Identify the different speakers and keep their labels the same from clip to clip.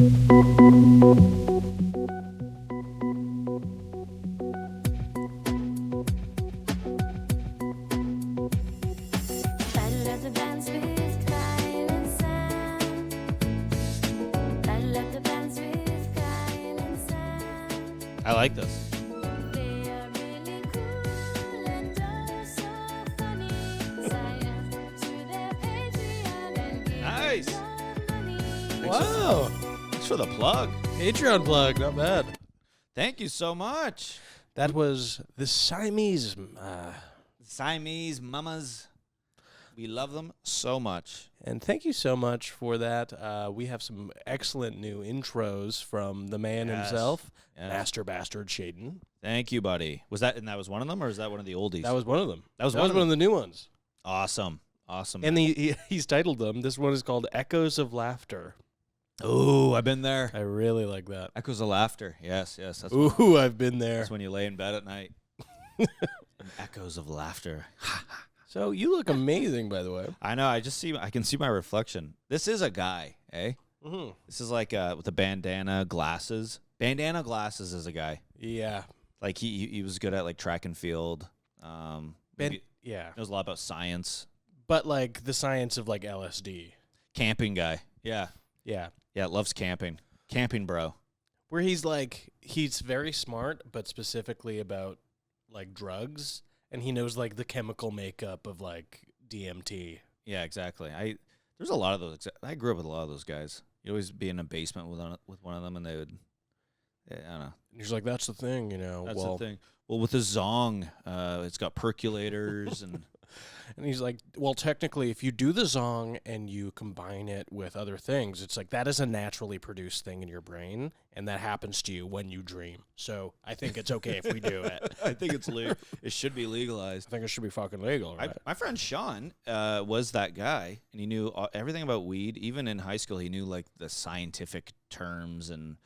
Speaker 1: I like this. Nice.
Speaker 2: Wow.
Speaker 1: Thanks for the plug.
Speaker 2: Patreon plug, not bad.
Speaker 1: Thank you so much.
Speaker 2: That was the Siamese.
Speaker 1: Siamese mamas. We love them so much.
Speaker 2: And thank you so much for that. We have some excellent new intros from the man himself, Master Bastard Shaden.
Speaker 1: Thank you, buddy. And that was one of them, or is that one of the oldies?
Speaker 2: That was one of them.
Speaker 1: That was
Speaker 2: one of the new ones.
Speaker 1: Awesome.
Speaker 2: And he's titled them. This one is called Echoes of Laughter.
Speaker 1: Oh, I've been there.
Speaker 2: I really like that.
Speaker 1: Echoes of laughter. Yes. That's
Speaker 2: I've been there.
Speaker 1: That's when you lay in bed at night. Echoes of laughter.
Speaker 2: So you look amazing, by the way.
Speaker 1: I know. I can see my reflection. This is a guy, eh?
Speaker 2: Mm-hmm.
Speaker 1: This is like with the bandana glasses. Bandana glasses is a guy.
Speaker 2: Yeah.
Speaker 1: Like he was good at like track and field.
Speaker 2: Yeah.
Speaker 1: Knows a lot about science.
Speaker 2: But like the science of like LSD.
Speaker 1: Camping guy. Yeah.
Speaker 2: Yeah.
Speaker 1: Yeah, loves camping. Camping bro.
Speaker 2: Where he's very smart, but specifically about like drugs, and he knows like the chemical makeup of like DMT.
Speaker 1: Yeah, exactly. There's a lot of those. I grew up with a lot of those guys. You'd always be in a basement with one of them, and they would, I don't know.
Speaker 2: And he's like, that's the thing, you know.
Speaker 1: That's the thing. Well, with the Zong, it's got percolators and...
Speaker 2: And he's like, well, technically, if you do the Zong and you combine it with other things, it's like that is a naturally produced thing in your brain, and that happens to you when you dream. So I think it's okay if we do it.
Speaker 1: I think it's legal. It should be legalized.
Speaker 2: I think it should be fucking legal, right?
Speaker 1: My friend Sean was that guy, and he knew everything about weed. Even in high school, he knew like the scientific terms and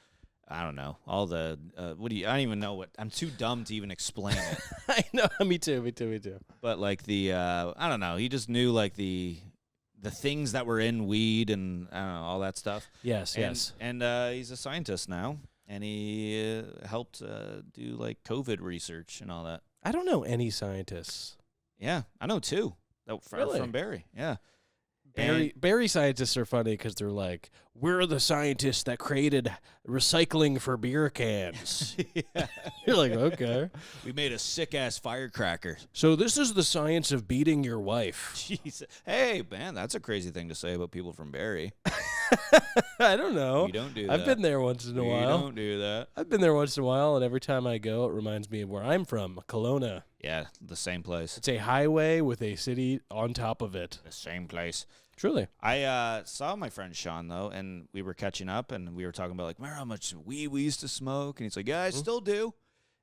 Speaker 1: I don't know all the I don't even know what. I'm too dumb to even explain it.
Speaker 2: I know, me too.
Speaker 1: But like I don't know. He just knew like the things that were in weed and I don't know all that stuff.
Speaker 2: Yes.
Speaker 1: And he's a scientist now, and he helped do like COVID research and all that.
Speaker 2: I don't know any scientists.
Speaker 1: Yeah, I know two.
Speaker 2: Really?
Speaker 1: From Barry. Yeah.
Speaker 2: Barry scientists are funny because they're like, we're the scientists that created recycling for beer cans.
Speaker 1: Yeah.
Speaker 2: You're like, okay.
Speaker 1: We made a sick-ass firecracker.
Speaker 2: So this is the science of beating your wife.
Speaker 1: Jeez. Hey, man, that's a crazy thing to say about people from Barry.
Speaker 2: I don't know.
Speaker 1: You don't do that.
Speaker 2: I've been there once in a while.
Speaker 1: You don't do that.
Speaker 2: I've been there once in a while, and every time I go, it reminds me of where I'm from, Kelowna.
Speaker 1: Yeah, the same place.
Speaker 2: It's a highway with a city on top of it.
Speaker 1: The same place.
Speaker 2: Truly.
Speaker 1: I saw my friend Sean, though, and we were catching up, and we were talking about, like, remember how much weed we used to smoke? And he's like, yeah, I still do.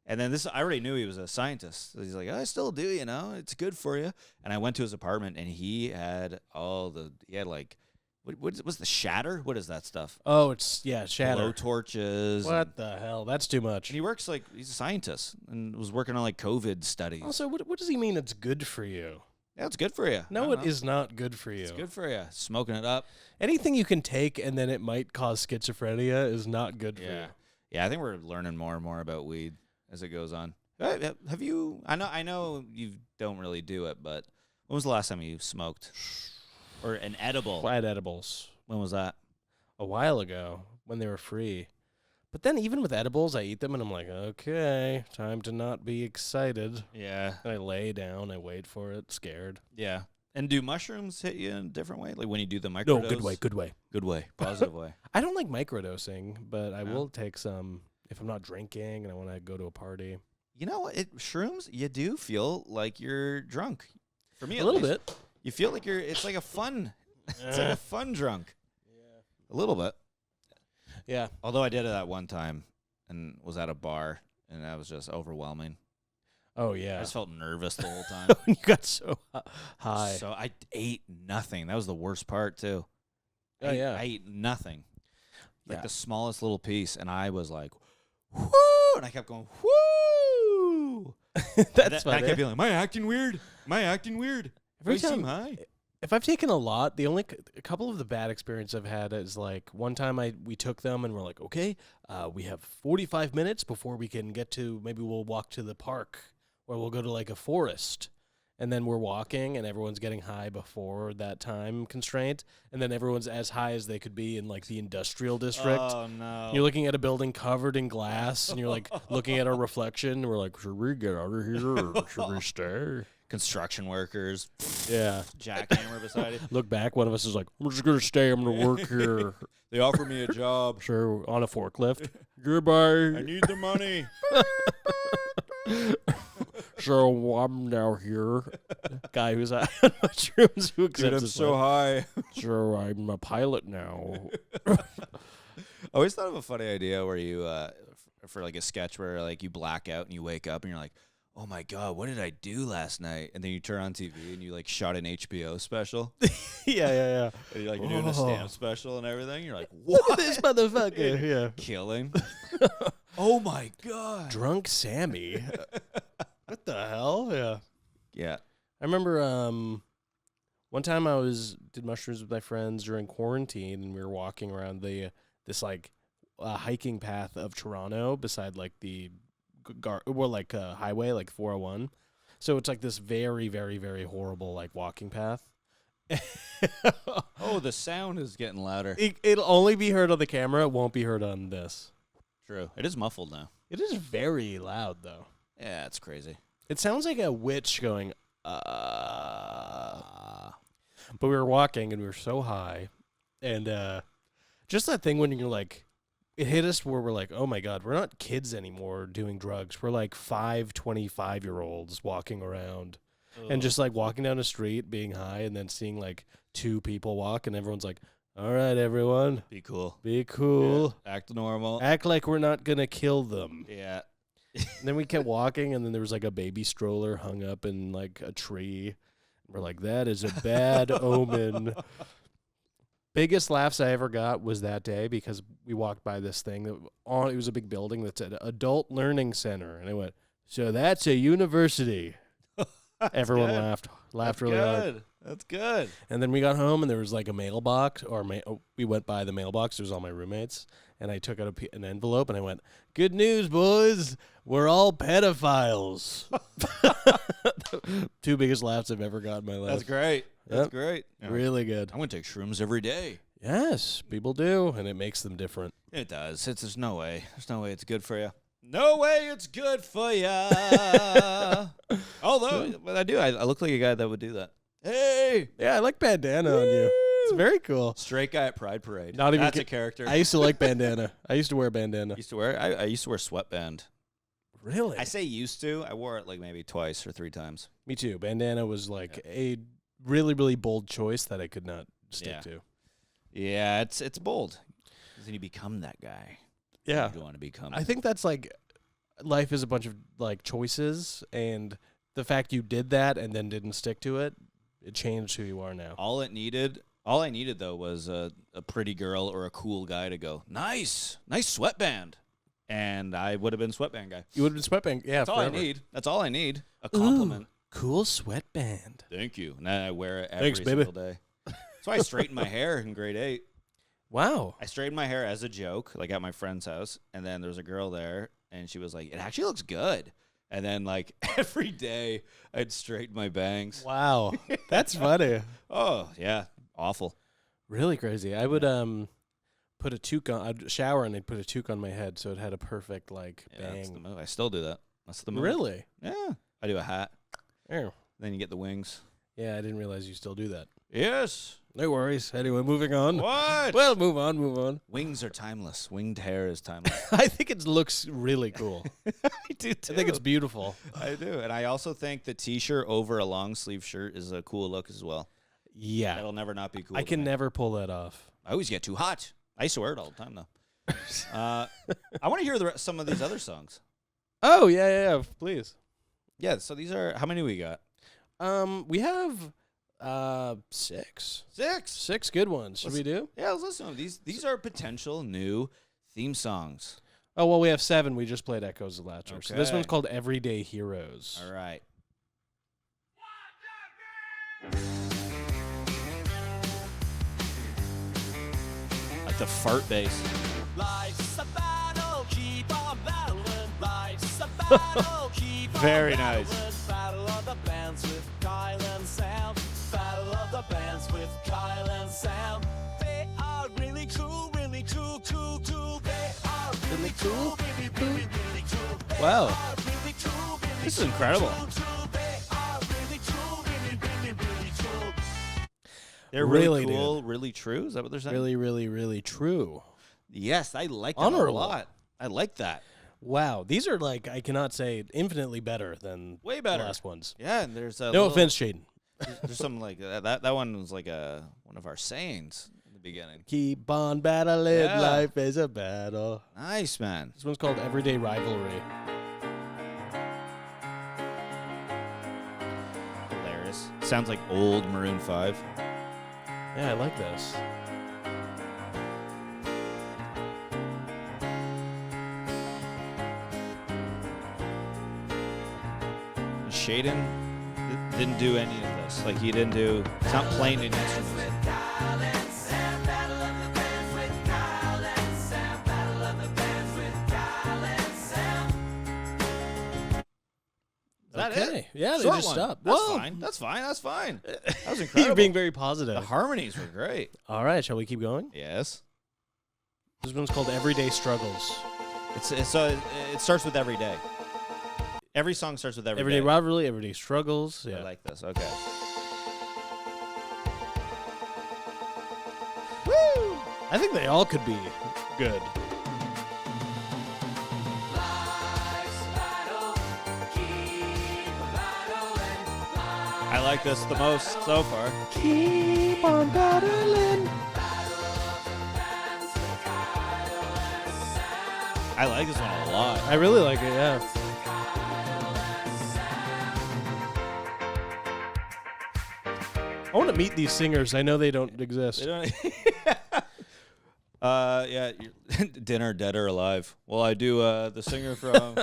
Speaker 1: And then I already knew he was a scientist. So he's like, I still do, you know, it's good for you. And I went to his apartment, and he had like, what's the shatter? What is that stuff?
Speaker 2: Oh, it's, shatter.
Speaker 1: Blow torches.
Speaker 2: What the hell? That's too much.
Speaker 1: And he works he's a scientist and was working on like COVID studies.
Speaker 2: Also, what does he mean it's good for you?
Speaker 1: Yeah, it's good for you.
Speaker 2: No, it is not good for you.
Speaker 1: It's good for you. Smoking it up.
Speaker 2: Anything you can take and then it might cause schizophrenia is not good for you.
Speaker 1: Yeah, I think we're learning more and more about weed as it goes on. Have you? I know you don't really do it, but when was the last time you smoked or an edible?
Speaker 2: I had edibles.
Speaker 1: When was that?
Speaker 2: A while ago when they were free. But then even with edibles, I eat them and I'm like, okay, time to not be excited.
Speaker 1: Yeah.
Speaker 2: And I lay down, I wait for it, scared.
Speaker 1: Yeah. And do mushrooms hit you in a different way? Like when you do the microdose?
Speaker 2: No, good way.
Speaker 1: Good way. Positive way.
Speaker 2: I don't like microdosing, but I will take some if I'm not drinking and I want to go to a party.
Speaker 1: You know what? Shrooms, you do feel like you're drunk. For me,
Speaker 2: a little bit.
Speaker 1: You feel like it's like a fun, it's like a fun drunk. Yeah. A little bit.
Speaker 2: Yeah.
Speaker 1: Although I did it that one time and was at a bar, and that was just overwhelming.
Speaker 2: Oh, yeah.
Speaker 1: I just felt nervous the whole time.
Speaker 2: You got so high.
Speaker 1: So I ate nothing. That was the worst part, too.
Speaker 2: I
Speaker 1: ate nothing. Like
Speaker 2: the
Speaker 1: smallest little piece, and I was like, whoo! And I kept going, whoo!
Speaker 2: That's funny.
Speaker 1: I kept being like, am I acting weird? Am I acting weird?
Speaker 2: Every
Speaker 1: Do I
Speaker 2: time,
Speaker 1: seem high?
Speaker 2: If I've taken a lot, a couple of the bad experiences I've had is like one time we took them and we're like, okay, we have 45 minutes before we can get to, maybe we'll walk to the park or we'll go to like a forest. And then we're walking and everyone's getting high before that time constraint. And then everyone's as high as they could be in like the industrial district.
Speaker 1: Oh, no.
Speaker 2: You're looking at a building covered in glass and you're like looking at our reflection. And we're like, should we get out of here or should we stay?
Speaker 1: Construction workers.
Speaker 2: Yeah.
Speaker 1: Jackhammer beside it.
Speaker 2: Look back, one of us is like, I'm just going to stay. I'm going to work here.
Speaker 1: They offer me a job.
Speaker 2: Sure, on a forklift. Goodbye.
Speaker 1: I need the money.
Speaker 2: So I'm now here. Guy who's on mushrooms who accepts
Speaker 1: Dude, I'm
Speaker 2: his
Speaker 1: so
Speaker 2: life.
Speaker 1: high.
Speaker 2: So I'm a pilot now.
Speaker 1: I always thought of a funny idea where you, for like a sketch where like you black out and you wake up and you're like, oh my God, what did I do last night? And then you turn on TV and you like shot an HBO special.
Speaker 2: Yeah.
Speaker 1: And you're like, you're doing a stamp special and everything. You're like,
Speaker 2: Look
Speaker 1: what?
Speaker 2: at this motherfucker. Yeah.
Speaker 1: Killing. Oh my God.
Speaker 2: Drunk Sammy. What the hell? Yeah.
Speaker 1: Yeah.
Speaker 2: I remember one time I did mushrooms with my friends during quarantine, and we were walking around this hiking path of Toronto beside like the highway like 401. So it's like this very, very, very horrible like walking path.
Speaker 1: Oh, the sound is getting louder.
Speaker 2: It'll only be heard on the camera. It won't be heard on this.
Speaker 1: True. It is muffled now.
Speaker 2: It is very loud though.
Speaker 1: Yeah, it's crazy.
Speaker 2: It sounds like a witch going, But we were walking and we were so high. And just that thing when you're like, it hit us where we're like, oh my God, we're not kids anymore doing drugs. We're like 25-year-olds walking around. And just like walking down the street, being high, and then seeing like two people walk, and everyone's like, all right, everyone.
Speaker 1: Be cool.
Speaker 2: Be cool.
Speaker 1: Yeah, act normal.
Speaker 2: Act like we're not going to kill them.
Speaker 1: Yeah.
Speaker 2: And then we kept walking, and then there was like a baby stroller hung up in like a tree. We're like, that is a bad omen. Biggest laughs I ever got was that day because we walked by this thing it was a big building that said Adult Learning Center, and I went, so that's a university. Everyone
Speaker 1: good.
Speaker 2: laughed really hard.
Speaker 1: That's good.
Speaker 2: And then we got home, and there was like a mailbox, we went by the mailbox. It was all my roommates, and I took out an envelope, and I went, good news, boys. We're all pedophiles. Two biggest laughs I've ever got in my life.
Speaker 1: That's great. That's great. Yeah.
Speaker 2: Really good.
Speaker 1: I'm going to take shrooms every day.
Speaker 2: Yes, people do, and it makes them different.
Speaker 1: It does. There's no way. There's no way it's good for you. No way it's good for you. Although, but I do. I look like a guy that would do that. Hey.
Speaker 2: Yeah, I like bandana on you. It's very cool.
Speaker 1: Straight guy at Pride Parade.
Speaker 2: Not even
Speaker 1: That's a character.
Speaker 2: I used to like bandana. I used to wear bandana.
Speaker 1: I used to wear sweatband.
Speaker 2: Really?
Speaker 1: I say used to. I wore it like maybe twice or 3 times.
Speaker 2: Me too. Bandana was like a really, really bold choice that I could not stick to.
Speaker 1: Yeah, it's bold. Because then you become that guy.
Speaker 2: Yeah.
Speaker 1: You want to become.
Speaker 2: I think that's like life is a bunch of like choices, and the fact you did that and then didn't stick to it, it changed who you are now.
Speaker 1: All I needed though was a pretty girl or a cool guy to go, nice sweatband. And I would have been sweatband guy.
Speaker 2: You would have been sweatband, yeah.
Speaker 1: That's all I need. That's all I need. A compliment.
Speaker 2: Ooh, cool sweatband.
Speaker 1: Thank you. And I wear it every
Speaker 2: Thanks, baby.
Speaker 1: single day. That's why I straightened my hair in grade 8.
Speaker 2: Wow.
Speaker 1: I straightened my hair as a joke, like at my friend's house. And then there was a girl there, and she was like, it actually looks good. And then, like, every day, I'd straighten my bangs.
Speaker 2: Wow. That's funny.
Speaker 1: Oh, yeah. Awful.
Speaker 2: Really crazy. I would put a toque on. I'd shower and I'd put a toque on my head so it had a perfect, like, bang.
Speaker 1: That's the move. I still do that. That's the move.
Speaker 2: Really?
Speaker 1: Yeah. I do a hat.
Speaker 2: Oh.
Speaker 1: Then you get the wings.
Speaker 2: Yeah, I didn't realize you still do that.
Speaker 1: Yes.
Speaker 2: No worries. Anyway, moving on.
Speaker 1: What?
Speaker 2: Well, move on.
Speaker 1: Wings are timeless. Winged hair is timeless.
Speaker 2: I think it looks really cool.
Speaker 1: I do too.
Speaker 2: I think it's beautiful.
Speaker 1: I do. And I also think the T-shirt over a long sleeve shirt is a cool look as well.
Speaker 2: Yeah.
Speaker 1: That'll never not be cool.
Speaker 2: I can never pull that off.
Speaker 1: I always get too hot. I used to wear it all the time, though. I want to hear some of these other songs.
Speaker 2: Oh, yeah, please.
Speaker 1: Yeah, so these are, how many we got?
Speaker 2: We have 6. 6 good ones. Should we do?
Speaker 1: Yeah, let's listen to them. These are potential new theme songs.
Speaker 2: Oh, well, we have 7. We just played Echoes of Laughter.
Speaker 1: Okay.
Speaker 2: So this one's called Everyday Heroes.
Speaker 1: All right. the fart bass.
Speaker 3: Life's a battle, keep on battling. Life's a battle, keep on
Speaker 1: Very
Speaker 3: battling.
Speaker 1: nice.
Speaker 3: Battle of the bands with Kyle and Sam. Battle of the bands with Kyle and Sam. They are really cool, cool. They are really cool, really cool. They
Speaker 2: Wow.
Speaker 3: are really cool,
Speaker 1: This is incredible.
Speaker 3: They are really cool, really cool.
Speaker 1: They're
Speaker 2: Really,
Speaker 1: really cool, really true. Is that what they're saying?
Speaker 2: Really, really, really true.
Speaker 1: Yes, I like that a
Speaker 2: Honorable.
Speaker 1: lot. I like that.
Speaker 2: Wow, these are like, I cannot say, infinitely better than
Speaker 1: Way better.
Speaker 2: the last ones.
Speaker 1: Yeah, and there's a
Speaker 2: No
Speaker 1: little-
Speaker 2: offense, Shaden.
Speaker 1: There's something like that. That one was like one of our sayings in the beginning.
Speaker 2: Keep on battling,
Speaker 1: Yeah.
Speaker 2: life is a battle.
Speaker 1: Nice, man.
Speaker 2: This one's called Everyday Rivalry.
Speaker 1: Hilarious. Sounds like old Maroon 5.
Speaker 2: Yeah, I like this.
Speaker 1: Shaden didn't do any of this. Like, he didn't do... It's not playing any instruments. Is that
Speaker 2: Okay.
Speaker 1: it?
Speaker 2: Yeah, they
Speaker 1: Short
Speaker 2: just
Speaker 1: one.
Speaker 2: stopped.
Speaker 1: That's
Speaker 2: Whoa.
Speaker 1: fine. That's fine. That's fine. That was
Speaker 2: You're
Speaker 1: incredible.
Speaker 2: being very positive.
Speaker 1: The harmonies were great.
Speaker 2: All right, shall we keep going?
Speaker 1: Yes.
Speaker 2: This one's called Everyday Struggles.
Speaker 1: It starts with every day. Every song starts with every
Speaker 2: Everyday
Speaker 1: day.
Speaker 2: Rivalry, Everyday Struggles. Yeah.
Speaker 1: I like this. Okay.
Speaker 2: Woo! I think they all could be good.
Speaker 1: I like this the most so far.
Speaker 2: Keep on battling.
Speaker 1: I like this one a lot.
Speaker 2: I really like it, yeah. I want to meet these singers. I know they don't exist.
Speaker 1: They don't- yeah, Dinner, Dead or Alive. Well, I do the singer from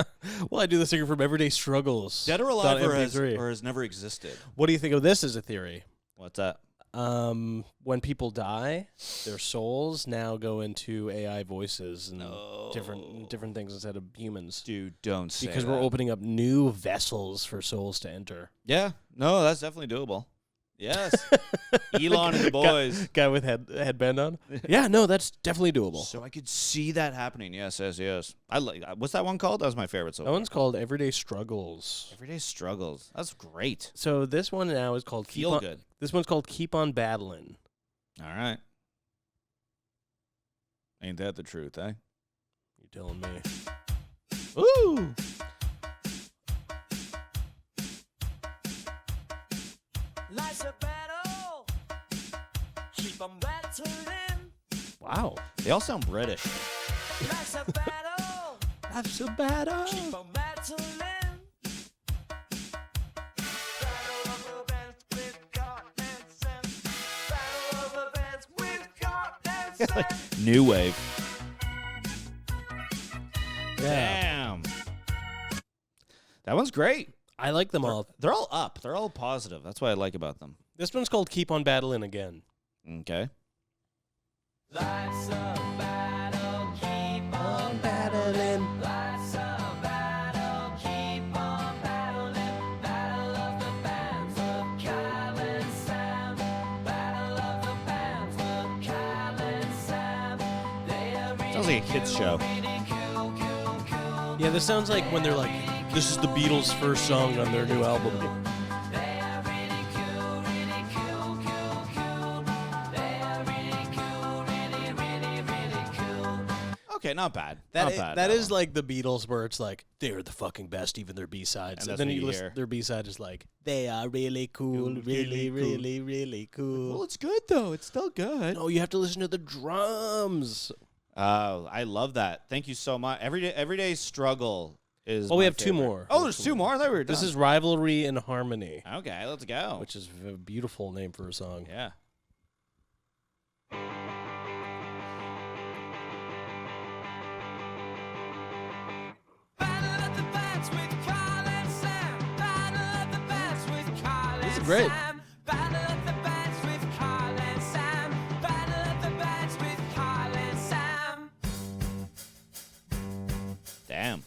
Speaker 2: Well, I do the singer from Everyday Struggles.
Speaker 1: Dead or Alive or
Speaker 2: .mp3.
Speaker 1: has never existed.
Speaker 2: What do you think of this as a theory?
Speaker 1: What's that?
Speaker 2: When people die, their souls now go into AI voices and different things instead of humans.
Speaker 1: Dude, don't say
Speaker 2: Because
Speaker 1: that.
Speaker 2: we're opening up new vessels for souls to enter.
Speaker 1: Yeah, no, that's definitely doable. Yes, Elon and the boys.
Speaker 2: Guy with headband on? Yeah, no, that's definitely doable.
Speaker 1: So I could see that happening. Yes. I like. What's that one called? That was my favorite so
Speaker 2: That
Speaker 1: far.
Speaker 2: one's called Everyday Struggles.
Speaker 1: Everyday Struggles. That's great.
Speaker 2: So this one now is called
Speaker 1: Feel good.
Speaker 2: This one's called Keep on Battling.
Speaker 1: All right. Ain't that the truth, eh?
Speaker 2: You telling me?
Speaker 1: Ooh.
Speaker 3: Life's a battle, keep on battling.
Speaker 2: Wow.
Speaker 1: They all sound British.
Speaker 3: Life's a battle,
Speaker 2: That's a battle.
Speaker 3: keep on battling. Battle of the bands with God and Sam. Battle of the bands with God and Sam.
Speaker 1: New wave.
Speaker 2: Yeah.
Speaker 1: Damn. That one's great.
Speaker 2: I like them all.
Speaker 1: They're all up. They're all positive. That's what I like about them.
Speaker 2: This one's called Keep on Battling again.
Speaker 1: Okay.
Speaker 3: Life's a battle, keep on
Speaker 2: battling.
Speaker 3: Life's a battle, keep on battling. Battle of the bands with Kyle and Sam. Battle of the bands with Kyle and Sam. They are really
Speaker 1: Sounds like a kid's show.
Speaker 3: really cool.
Speaker 2: Yeah, this sounds like when they're like, this is the Beatles' first song on their new album.
Speaker 3: They are really cool, really cool. They are really cool, really cool.
Speaker 1: Okay, not bad.
Speaker 2: That
Speaker 1: not
Speaker 2: is,
Speaker 1: bad.
Speaker 2: that is
Speaker 1: one.
Speaker 2: like the Beatles where it's like, they're the fucking best, even their B-sides.
Speaker 1: And
Speaker 2: And
Speaker 1: that's
Speaker 2: then
Speaker 1: what
Speaker 2: you
Speaker 1: you
Speaker 2: listen,
Speaker 1: hear.
Speaker 2: their B-side is like, they are really cool, really, really, really cool.
Speaker 1: Well, it's good though. It's still good.
Speaker 2: No, you have to listen to the drums.
Speaker 1: Oh, I love that. Thank you so much. Everyday struggle is.
Speaker 2: Oh, we
Speaker 1: my
Speaker 2: have two
Speaker 1: favorite.
Speaker 2: more.
Speaker 1: Oh, there's two more. I thought we were done.
Speaker 2: This is Rivalry and Harmony,
Speaker 1: okay. Let's go.
Speaker 2: which is a beautiful name for a song.
Speaker 1: Yeah.
Speaker 3: Battle of the bands with Kyle and Sam. Battle of the bands with Kyle
Speaker 2: This is
Speaker 3: and
Speaker 2: great.
Speaker 3: Sam. Battle of the bands with Kyle and Sam. Battle of the bands with Kyle and
Speaker 1: Damn.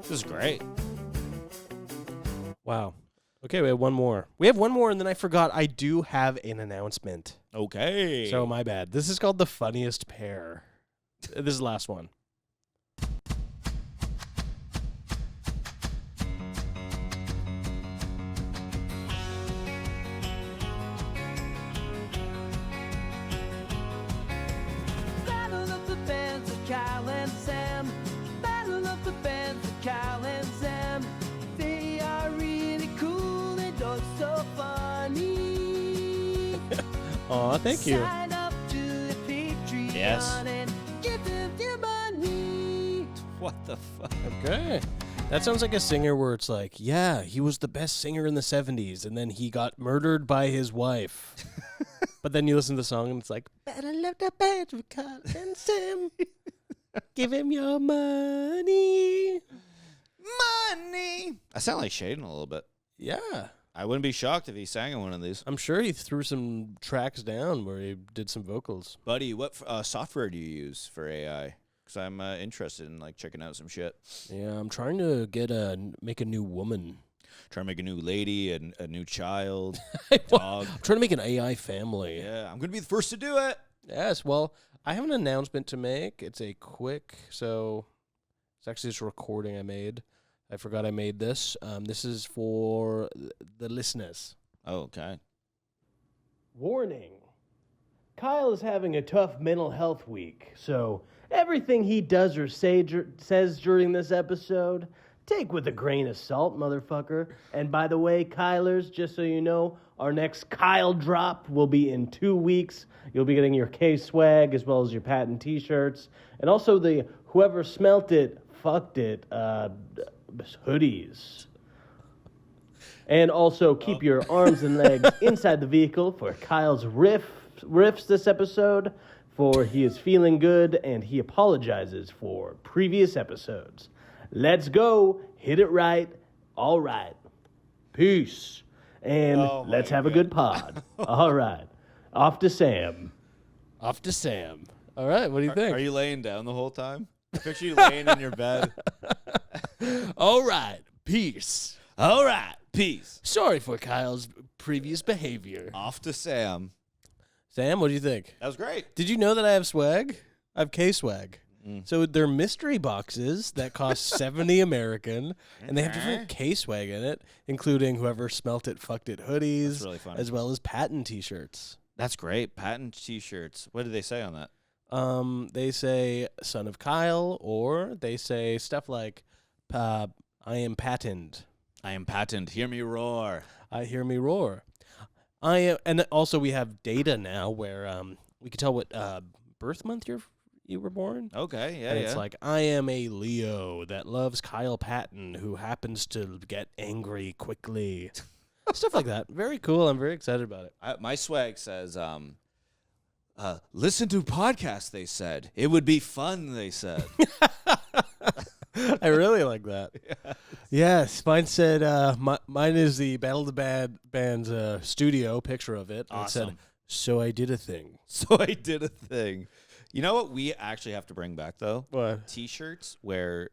Speaker 1: This is great.
Speaker 2: Wow. Okay, we have one more. We have one more, and then I forgot I do have an announcement.
Speaker 1: Okay.
Speaker 2: So my bad. This is called the funniest pair. This is the last one.
Speaker 3: Battle of the bands of Kyle and Sam. Battle of the bands of Kyle and Sam. They are really cool and oh so funny.
Speaker 2: Aw, thank you.
Speaker 3: Sign up to the Patreon
Speaker 1: Yes.
Speaker 3: and give them your money.
Speaker 1: What the fuck?
Speaker 2: Okay. That sounds like a singer where it's like, yeah, he was the best singer in the 70s, and then he got murdered by his wife. But then you listen to the song, and it's like, Battle of the bands of Kyle and Sam. Give him your money.
Speaker 1: Money. I sound like Shaden a little bit.
Speaker 2: Yeah.
Speaker 1: I wouldn't be shocked if he sang in one of these.
Speaker 2: I'm sure he threw some tracks down where he did some vocals.
Speaker 1: Buddy, what software do you use for AI? Because I'm interested in like checking out some shit.
Speaker 2: Yeah, I'm trying to make a new woman.
Speaker 1: Trying to make a new lady and a new child,
Speaker 2: I'm
Speaker 1: dog.
Speaker 2: trying to make an AI family.
Speaker 1: Yeah, I'm gonna be the first to do it.
Speaker 2: Yes, well, I have an announcement to make. It's a quick, so it's actually just a recording I made. I forgot I made this. This is for the listeners.
Speaker 1: Oh, okay.
Speaker 2: Warning. Kyle is having a tough mental health week, so everything he does or says during this episode, take with a grain of salt, motherfucker. And by the way, Kylers, just so you know, our next Kyle drop will be in 2 weeks. You'll be getting your K-Swag as well as your patent T-shirts. And also the whoever smelt it, fucked it, hoodies. And also keep your arms and legs inside the vehicle for Kyle's riffs this episode, for he is feeling good and he apologizes for previous episodes. Let's go. Hit it right. All right. Peace. And let's have a good pod. All right. Off to Sam. Off to Sam. All right. What do you think?
Speaker 1: Are you laying down the whole time? I picture you laying in your bed.
Speaker 2: All right. Peace.
Speaker 1: All right, peace.
Speaker 2: Sorry for Kyle's previous behavior.
Speaker 1: Off to Sam.
Speaker 2: Sam, what do you think?
Speaker 1: That was great.
Speaker 2: Did you know that I have swag? I have K-Swag. So they're mystery boxes that cost 70 American, and they have different K-Swag in it, including whoever smelt it, fucked it hoodies,
Speaker 1: That's really funny.
Speaker 2: as well as patent T-shirts.
Speaker 1: That's great. Patent T-shirts. What did they say on that?
Speaker 2: They say "Son of Kyle," or they say stuff like "I am patent."
Speaker 1: I am patent. Hear me roar.
Speaker 2: I hear me roar. I am, and also we have data now where we can tell what birth month you were born.
Speaker 1: Okay, yeah,
Speaker 2: And
Speaker 1: yeah.
Speaker 2: it's like, I am a Leo that loves Kyle Patton, who happens to get angry quickly. Stuff like that. Very cool. I'm very excited about it.
Speaker 1: My swag says, listen to podcasts, they said. It would be fun, they said.
Speaker 2: I really like that. Yes. Mine said, mine is the Battle of the Band's studio picture of it. And it said,
Speaker 1: Awesome.
Speaker 2: so I did a thing.
Speaker 1: So I did a thing. You know what we actually have to bring back, though?
Speaker 2: What?
Speaker 1: T-shirts where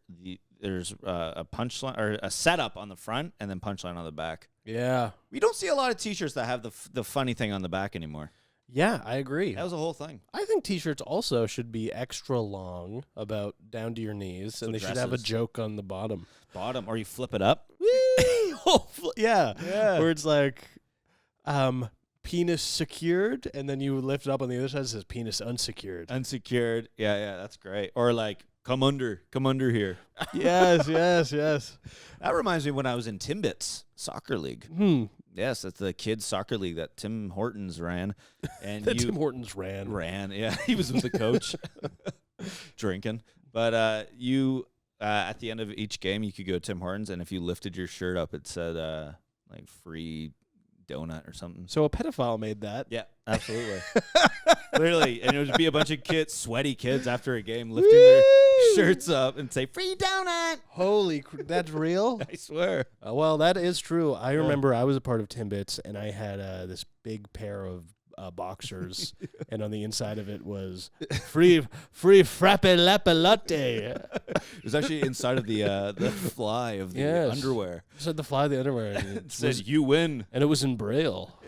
Speaker 1: there's a punchline or a setup on the front and then punchline on the back.
Speaker 2: Yeah.
Speaker 1: We don't see a lot of T-shirts that have the funny thing on the back anymore.
Speaker 2: Yeah, I agree.
Speaker 1: That was a whole thing.
Speaker 2: I think T-shirts also should be extra long, about down to your knees, and they should have a
Speaker 1: dresses.
Speaker 2: joke on the bottom.
Speaker 1: Bottom, or you flip it up.
Speaker 2: Yeah.
Speaker 1: Yeah.
Speaker 2: Where it's like, penis secured, and then you lift it up on the other side, it says penis unsecured.
Speaker 1: Unsecured. Yeah, that's great. Or like, come under here.
Speaker 2: Yes.
Speaker 1: That reminds me when I was in Timbits Soccer League. Yes, that's the kids soccer league that Tim Hortons ran. And
Speaker 2: That Tim Hortons ran.
Speaker 1: Yeah, he was with the coach drinking. But at the end of each game, you could go to Tim Hortons, and if you lifted your shirt up, it said like free donut or something.
Speaker 2: So a pedophile made that.
Speaker 1: Yeah, absolutely. Literally, and it would be a bunch of sweaty kids after a game lifting their shirts up and say, free donut.
Speaker 2: Holy, that's real?
Speaker 1: I swear.
Speaker 2: Well, that is true. I remember I was a part of Timbits, and I had this big pair of boxers, and on the inside of it was free frappe latte.
Speaker 1: It was actually inside of the fly of the
Speaker 2: Yes.
Speaker 1: underwear.
Speaker 2: It said the fly of the underwear. And
Speaker 1: It said, "You win."
Speaker 2: and it was in Braille.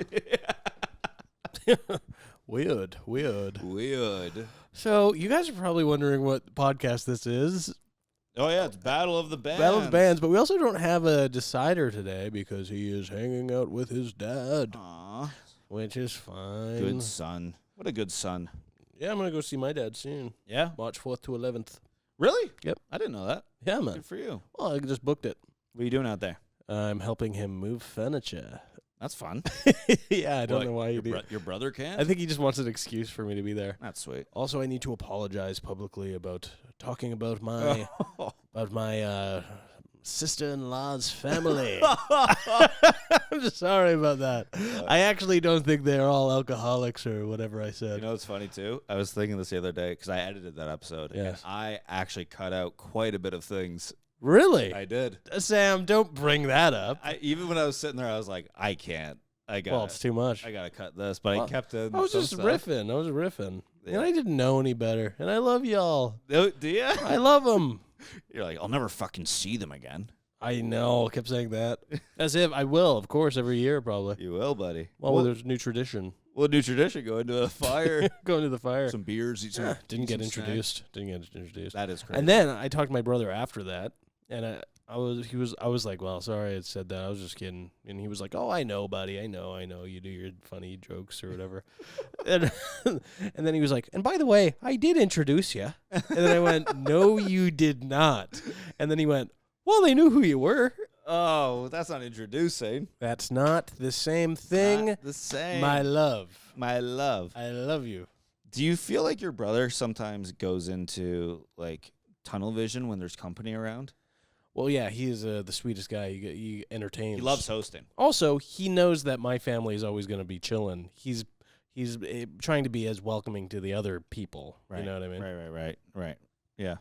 Speaker 2: Weird.
Speaker 1: Weird.
Speaker 2: So you guys are probably wondering what podcast this is.
Speaker 1: Oh yeah, it's Battle of the Bands.
Speaker 2: Battle of the Bands, but we also don't have a decider today because he is hanging out with his dad,
Speaker 1: Aw,
Speaker 2: which is fine.
Speaker 1: good son. What a good son.
Speaker 2: Yeah, I'm gonna go see my dad soon.
Speaker 1: Yeah.
Speaker 2: March 4th to 11th.
Speaker 1: Really?
Speaker 2: Yep.
Speaker 1: I didn't know that.
Speaker 2: Yeah, man.
Speaker 1: Good for you.
Speaker 2: Well, I just booked it.
Speaker 1: What are you doing out there?
Speaker 2: I'm helping him move furniture.
Speaker 1: That's fun.
Speaker 2: Yeah, I don't
Speaker 1: What,
Speaker 2: know why
Speaker 1: your,
Speaker 2: he did.
Speaker 1: your brother can?
Speaker 2: I think he just wants an excuse for me to be there.
Speaker 1: That's sweet.
Speaker 2: Also, I need to apologize publicly about talking about my sister-in-law's family. I'm just sorry about that. I actually don't think they're all alcoholics or whatever I said.
Speaker 1: You know what's funny too? I was thinking this the other day because I edited that episode.
Speaker 2: Yes.
Speaker 1: And I actually cut out quite a bit of things.
Speaker 2: Really?
Speaker 1: I did.
Speaker 2: Sam, don't bring that up.
Speaker 1: Even when I was sitting there, I was like, I can't.
Speaker 2: Well, it's too much.
Speaker 1: I gotta cut this, but
Speaker 2: Well,
Speaker 1: I kept it.
Speaker 2: I was just riffing.
Speaker 1: Yeah.
Speaker 2: And I didn't know any better. And I love y'all.
Speaker 1: Do you?
Speaker 2: I love them.
Speaker 1: You're like, I'll never fucking see them again.
Speaker 2: I know. Kept saying that. As if I will, of course, every year probably.
Speaker 1: You will, buddy.
Speaker 2: Well, there's a new tradition.
Speaker 1: Well, new tradition: go into a fire,
Speaker 2: Going to the fire.
Speaker 1: some beers, eat some.
Speaker 2: Didn't
Speaker 1: eat
Speaker 2: get
Speaker 1: some snacks.
Speaker 2: introduced. Didn't get introduced.
Speaker 1: That is crazy.
Speaker 2: And then I talked to my brother after that, and I was like, well, sorry I said that. I was just kidding. And he was like, oh, I know, buddy. I know. You do your funny jokes or whatever. and then he was like, and by the way, I did introduce you. And then I went, no, you did not. And then he went, well, they knew who you were.
Speaker 1: Oh, that's not introducing.
Speaker 2: That's not the same thing.
Speaker 1: Not the same.
Speaker 2: My love.
Speaker 1: My love.
Speaker 2: I love you.
Speaker 1: Do you feel like your brother sometimes goes into like tunnel vision when there's company around?
Speaker 2: Well, yeah, he is the sweetest guy. He entertains.
Speaker 1: He loves hosting.
Speaker 2: Also, he knows that my family is always going to be chilling. He's trying to be as welcoming to the other people.
Speaker 1: Right.
Speaker 2: You know what I mean?
Speaker 1: Right. Yeah.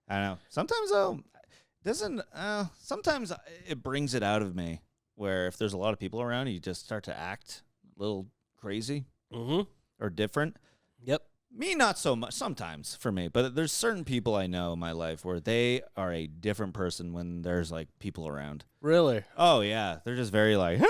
Speaker 1: I know. Sometimes though, sometimes it brings it out of me where if there's a lot of people around, you just start to act a little crazy
Speaker 2: Mm-hmm.
Speaker 1: or different.
Speaker 2: Yep.
Speaker 1: Me, not so much sometimes for me, but there's certain people I know in my life where they are a different person when there's like people around.
Speaker 2: Really?
Speaker 1: Oh yeah. They're just very like,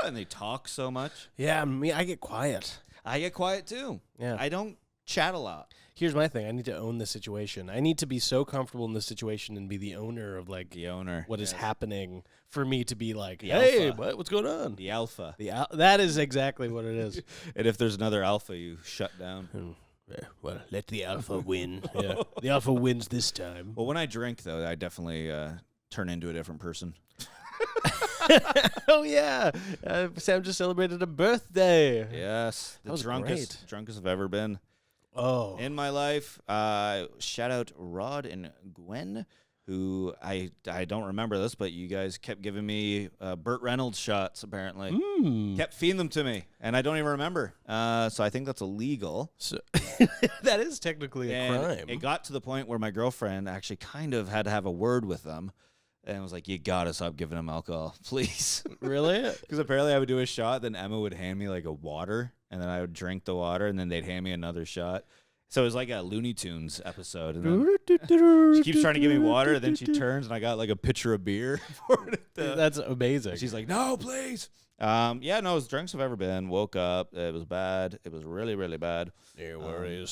Speaker 1: and they talk so much.
Speaker 2: Yeah, me, I get quiet.
Speaker 1: I get quiet too.
Speaker 2: Yeah.
Speaker 1: I don't chat a lot.
Speaker 2: Here's my thing. I need to own the situation. I need to be so comfortable in this situation and be the owner of like
Speaker 1: The owner.
Speaker 2: what is
Speaker 1: Yes.
Speaker 2: happening for me to be like,
Speaker 1: The
Speaker 2: hey,
Speaker 1: alpha.
Speaker 2: what's going on?
Speaker 1: The alpha.
Speaker 2: That is exactly what it is.
Speaker 1: And if there's another alpha, you shut down.
Speaker 2: Well, let the alpha win. Yeah. The alpha wins this time.
Speaker 1: Well, when I drink, though, I definitely turn into a different person.
Speaker 2: Oh, yeah. Sam just celebrated a birthday.
Speaker 1: Yes.
Speaker 2: That was
Speaker 1: drunkest I've ever been
Speaker 2: Oh.
Speaker 1: in my life. Shout out Rod and Gwen, who I don't remember this, but you guys kept giving me Burt Reynolds shots, apparently. Kept feeding them to me, and I don't even remember. So I think that's illegal.
Speaker 2: So that is technically a
Speaker 1: And
Speaker 2: crime.
Speaker 1: it got to the point where my girlfriend actually kind of had to have a word with them. And was like, you gotta stop giving them alcohol, please.
Speaker 2: Really?
Speaker 1: Because apparently I would do a shot, then Emma would hand me like a water, and then I would drink the water, and then they'd hand me another shot. So it was like a Looney Tunes episode. And then she keeps trying to give me water, and then she turns, and I got like a pitcher of beer for it.
Speaker 2: That's amazing.
Speaker 1: She's like, no, please. Yeah, no, as drunk as I've ever been. Woke up. It was bad. It was really, really bad.
Speaker 2: No worries.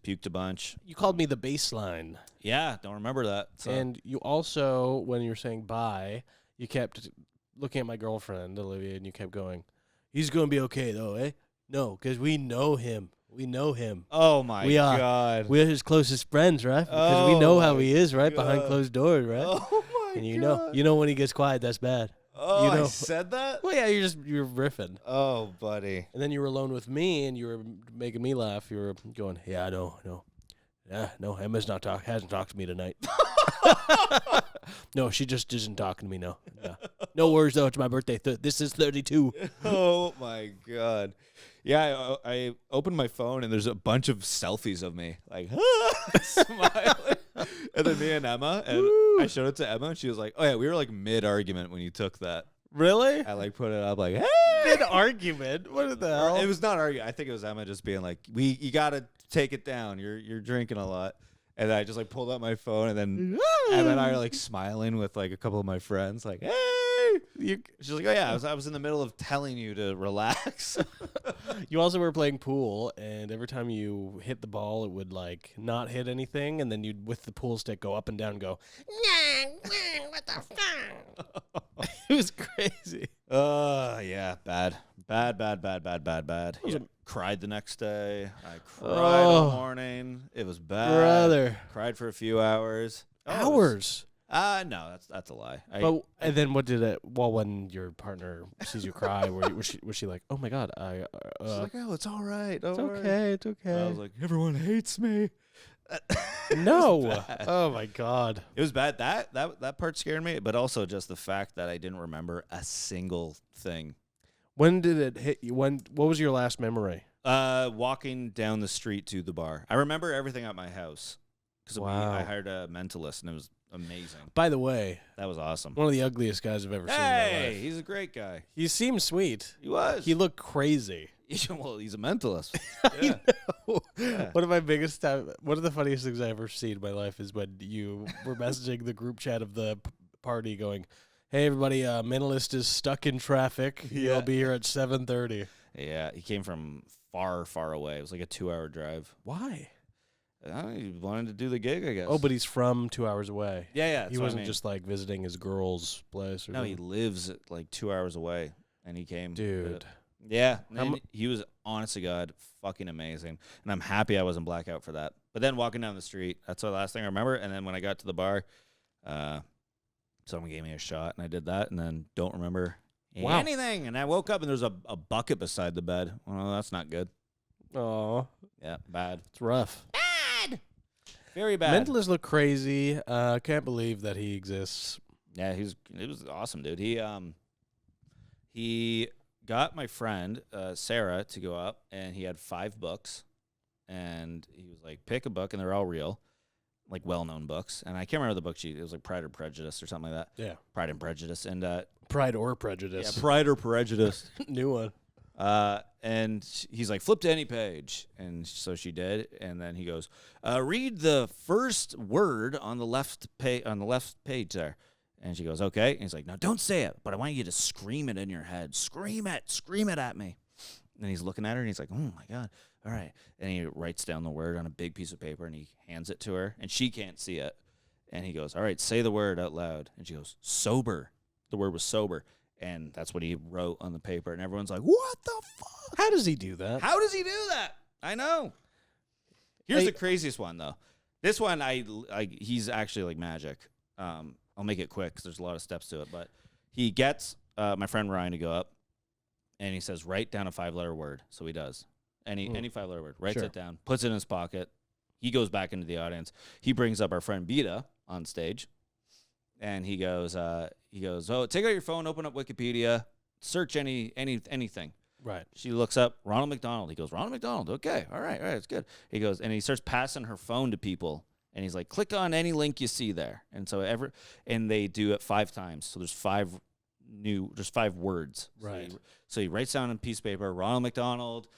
Speaker 1: Puked a bunch.
Speaker 2: You called me the baseline.
Speaker 1: Yeah, don't remember that. So.
Speaker 2: And you also, when you were saying bye, you kept looking at my girlfriend, Olivia, and you kept going, he's going to be okay, though, eh? No, because we know him. We know him.
Speaker 1: Oh, my
Speaker 2: We are.
Speaker 1: God.
Speaker 2: We're his closest friends, right? Because we know how he is, right? Behind
Speaker 1: God.
Speaker 2: closed doors, right?
Speaker 1: Oh, my
Speaker 2: And you
Speaker 1: God.
Speaker 2: know when he gets quiet, that's bad.
Speaker 1: Oh,
Speaker 2: you know.
Speaker 1: I said that?
Speaker 2: Well, yeah, you're riffing.
Speaker 1: Oh, buddy.
Speaker 2: And then you were alone with me, and you were making me laugh. You were going, yeah, I know. Yeah, no, Emma's hasn't talked to me tonight. No, she just isn't talking to me, no. Yeah. No worries, though. It's my birthday. This is 32.
Speaker 1: Oh, my God. Yeah, I opened my phone, and there's a bunch of selfies of me, like, smiling. And then me and Emma, and I showed it to Emma, and she was like, oh, yeah, we were like mid-argument when you took that.
Speaker 2: Really?
Speaker 1: I like put it up like, hey.
Speaker 2: An argument? What the hell?
Speaker 1: It was not arguing. I think it was Emma just being like, you got to take it down. You're drinking a lot. And I just like pulled out my phone and then I like smiling with like a couple of my friends like, hey. She's like, oh yeah, I was in the middle of telling you to relax.
Speaker 2: You also were playing pool, and every time you hit the ball, it would like not hit anything, and then you'd with the pool stick go up and down, and go. What the fuck? It was crazy.
Speaker 1: Yeah, bad.
Speaker 2: Was
Speaker 1: Yeah. Cried the next day. I cried
Speaker 2: Oh.
Speaker 1: all morning. It was bad.
Speaker 2: Brother.
Speaker 1: Cried for a few hours.
Speaker 2: Hours.
Speaker 1: No, that's a lie.
Speaker 2: But and then what did it? Well, when your partner sees you cry, was she like, "Oh my god,
Speaker 1: She's like, oh, it's all right.
Speaker 2: it's
Speaker 1: Don't worry."
Speaker 2: okay, it's okay."
Speaker 1: I was like, everyone hates me.
Speaker 2: no.
Speaker 1: bad.
Speaker 2: Oh my god.
Speaker 1: It was bad. That part scared me, but also just the fact that I didn't remember a single thing.
Speaker 2: When did it hit you? What was your last memory?
Speaker 1: Walking down the street to the bar. I remember everything at my house because
Speaker 2: Wow.
Speaker 1: I hired a mentalist, and it was amazing.
Speaker 2: By the way,
Speaker 1: That was awesome.
Speaker 2: one of the ugliest guys I've ever seen in my
Speaker 1: Hey,
Speaker 2: life.
Speaker 1: he's a great guy.
Speaker 2: He seemed sweet.
Speaker 1: He was.
Speaker 2: He looked crazy.
Speaker 1: Well, he's a mentalist.
Speaker 2: I know.
Speaker 1: Yeah.
Speaker 2: One of the funniest things I ever seen in my life is when you were messaging the group chat of the party going, "Hey everybody, mentalist is stuck in traffic.
Speaker 1: Yeah.
Speaker 2: He'll be here at 7:30.
Speaker 1: Yeah, he came from far, far away. It was like a 2-hour drive.
Speaker 2: Why?
Speaker 1: He wanted to do the gig, I guess.
Speaker 2: Oh, but he's from 2 hours away.
Speaker 1: yeah,
Speaker 2: He wasn't just like visiting his girl's place or
Speaker 1: No, he
Speaker 2: something.
Speaker 1: lives like 2 hours away, and he came.
Speaker 2: Dude.
Speaker 1: Yeah,
Speaker 2: How
Speaker 1: and he was, honest to God, fucking amazing. And I'm happy I wasn't blackout for that. But then walking down the street, that's the last thing I remember. And then when I got to the bar, someone gave me a shot, and I did that, and then don't remember anything. And I woke up, and there's a bucket beside the bed. Well, that's not good.
Speaker 2: Oh,
Speaker 1: Yeah, bad.
Speaker 2: it's rough.
Speaker 1: Bad! Very bad.
Speaker 2: Mentalists look crazy. Can't believe that he exists.
Speaker 1: Yeah, it was awesome, dude. He got my friend Sarah to go up, and he had 5 books, and he was like, pick a book, and they're all real, like well-known books. And I can't remember the book sheet. It was like Pride or Prejudice or something like that.
Speaker 2: Yeah.
Speaker 1: Pride and Prejudice, and
Speaker 2: Pride or Prejudice.
Speaker 1: Pride or Prejudice.
Speaker 2: New one.
Speaker 1: And he's like, flip to any page, and so she did, and then he goes, read the first word on the left page there. And she goes, okay. And he's like, no, don't say it, but I want you to scream it in your head. Scream it at me. And he's looking at her, and he's like, oh, my God. All right. And he writes down the word on a big piece of paper, and he hands it to her, and she can't see it. And he goes, all right, say the word out loud. And she goes, sober. The word was sober. And that's what he wrote on the paper. And everyone's like, what the fuck?
Speaker 2: How does he do that?
Speaker 1: How does he do that? I know. Here's the craziest one, though. This one, he's actually like magic. I'll make it quick because there's a lot of steps to it. But he gets my friend Ryan to go up, and he says, write down a 5-letter word. So he does. Any 5-letter word. Writes it down. Puts it in his pocket. He goes back into the audience. He brings up our friend Beta on stage. And he goes, oh, take out your phone, open up Wikipedia, search anything.
Speaker 2: Right.
Speaker 1: She looks up Ronald McDonald. He goes, Ronald McDonald. Okay, all right, it's good. He goes, and he starts passing her phone to people, and he's like, click on any link you see there. And so and they do it 5 times. So there's 5 words.
Speaker 2: Right.
Speaker 1: So he writes down on a piece of paper, Ronald McDonald,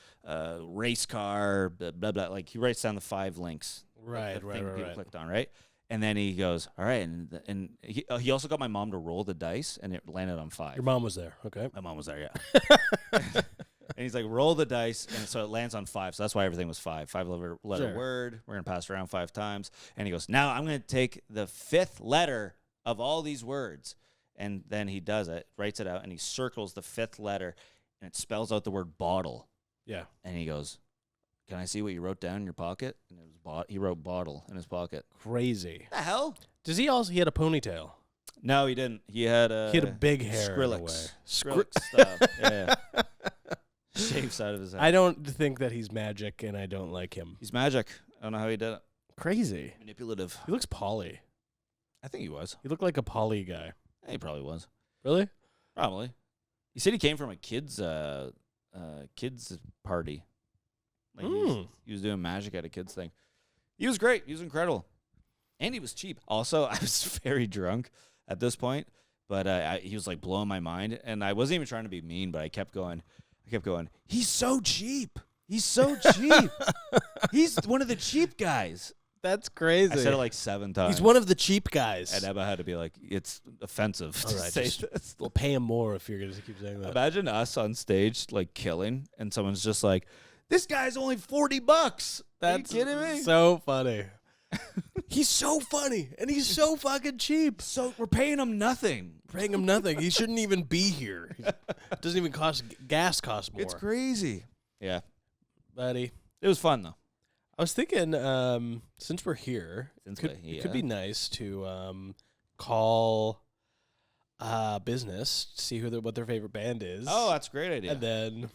Speaker 1: race car, blah, blah, blah. Like he writes down the 5 links.
Speaker 2: Right.
Speaker 1: People clicked on, right? And then he goes, all right. And he also got my mom to roll the dice, and it landed on 5.
Speaker 2: Your mom was there. Okay.
Speaker 1: My mom was there, yeah. And he's like, roll the dice, and so it lands on 5. So that's why everything was 5. 5-letter
Speaker 2: Sure.
Speaker 1: word. We're going to pass it around 5 times. And he goes, now I'm going to take the 5th letter of all these words. And then he does it, writes it out, and he circles the 5th letter, and it spells out the word bottle.
Speaker 2: Yeah.
Speaker 1: And he goes, can I see what you wrote down in your pocket? And it was he wrote bottle in his pocket.
Speaker 2: Crazy.
Speaker 1: The hell?
Speaker 2: He had a ponytail?
Speaker 1: No, he didn't. He had a
Speaker 2: big hair. in a way.
Speaker 1: Skrillex stuff. Yeah. Shaved side of his head.
Speaker 2: I don't think that he's magic, and I don't like him.
Speaker 1: He's magic. I don't know how he did it.
Speaker 2: Crazy.
Speaker 1: Manipulative.
Speaker 2: He looks poly.
Speaker 1: I think he was.
Speaker 2: He looked like a poly guy.
Speaker 1: He probably was.
Speaker 2: Really?
Speaker 1: Probably. He said he came from a kids party. Like he was doing magic at a kids thing. He was great. He was incredible. And he was cheap. Also, I was very drunk at this point. But he was like blowing my mind, and I wasn't even trying to be mean, but I kept going. He's so cheap. He's so cheap. He's one of the cheap guys.
Speaker 2: That's crazy.
Speaker 1: I said it like 7 times.
Speaker 2: He's one of the cheap guys.
Speaker 1: And Emma had to be like, it's offensive to say this.
Speaker 2: We'll pay him more if you're going to keep saying that.
Speaker 1: Imagine us on stage, like, killing, and someone's just like, this guy's only $40.
Speaker 2: That's
Speaker 1: Are you kidding me?
Speaker 2: so funny. He's so funny, and he's so fucking cheap.
Speaker 1: So we're paying him nothing.
Speaker 2: Paying him nothing. He shouldn't even be here. Doesn't even cost, gas costs more.
Speaker 1: It's crazy. Yeah.
Speaker 2: Buddy.
Speaker 1: It was fun, though.
Speaker 2: I was thinking, since we're here, it could be
Speaker 1: yeah.
Speaker 2: nice to call business, see what their favorite band is.
Speaker 1: Oh, that's a great idea.
Speaker 2: And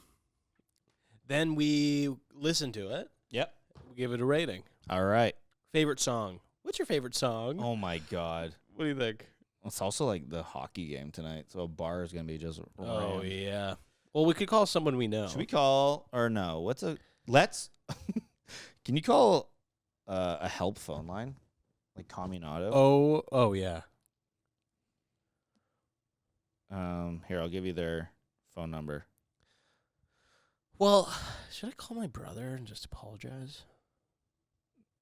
Speaker 2: then we listen to it.
Speaker 1: Yep.
Speaker 2: We give it a rating.
Speaker 1: All right.
Speaker 2: Favorite song. What's your favorite song?
Speaker 1: Oh, my God.
Speaker 2: What do you think?
Speaker 1: It's also like the hockey game tonight, so a bar is going to be just
Speaker 2: Oh,
Speaker 1: rammed.
Speaker 2: yeah. Well, we could call someone we know.
Speaker 1: Should we call, or no, let's, can you call a help phone line? Like Caminado?
Speaker 2: Oh, yeah.
Speaker 1: Here, I'll give you their phone number.
Speaker 2: Well, should I call my brother and just apologize?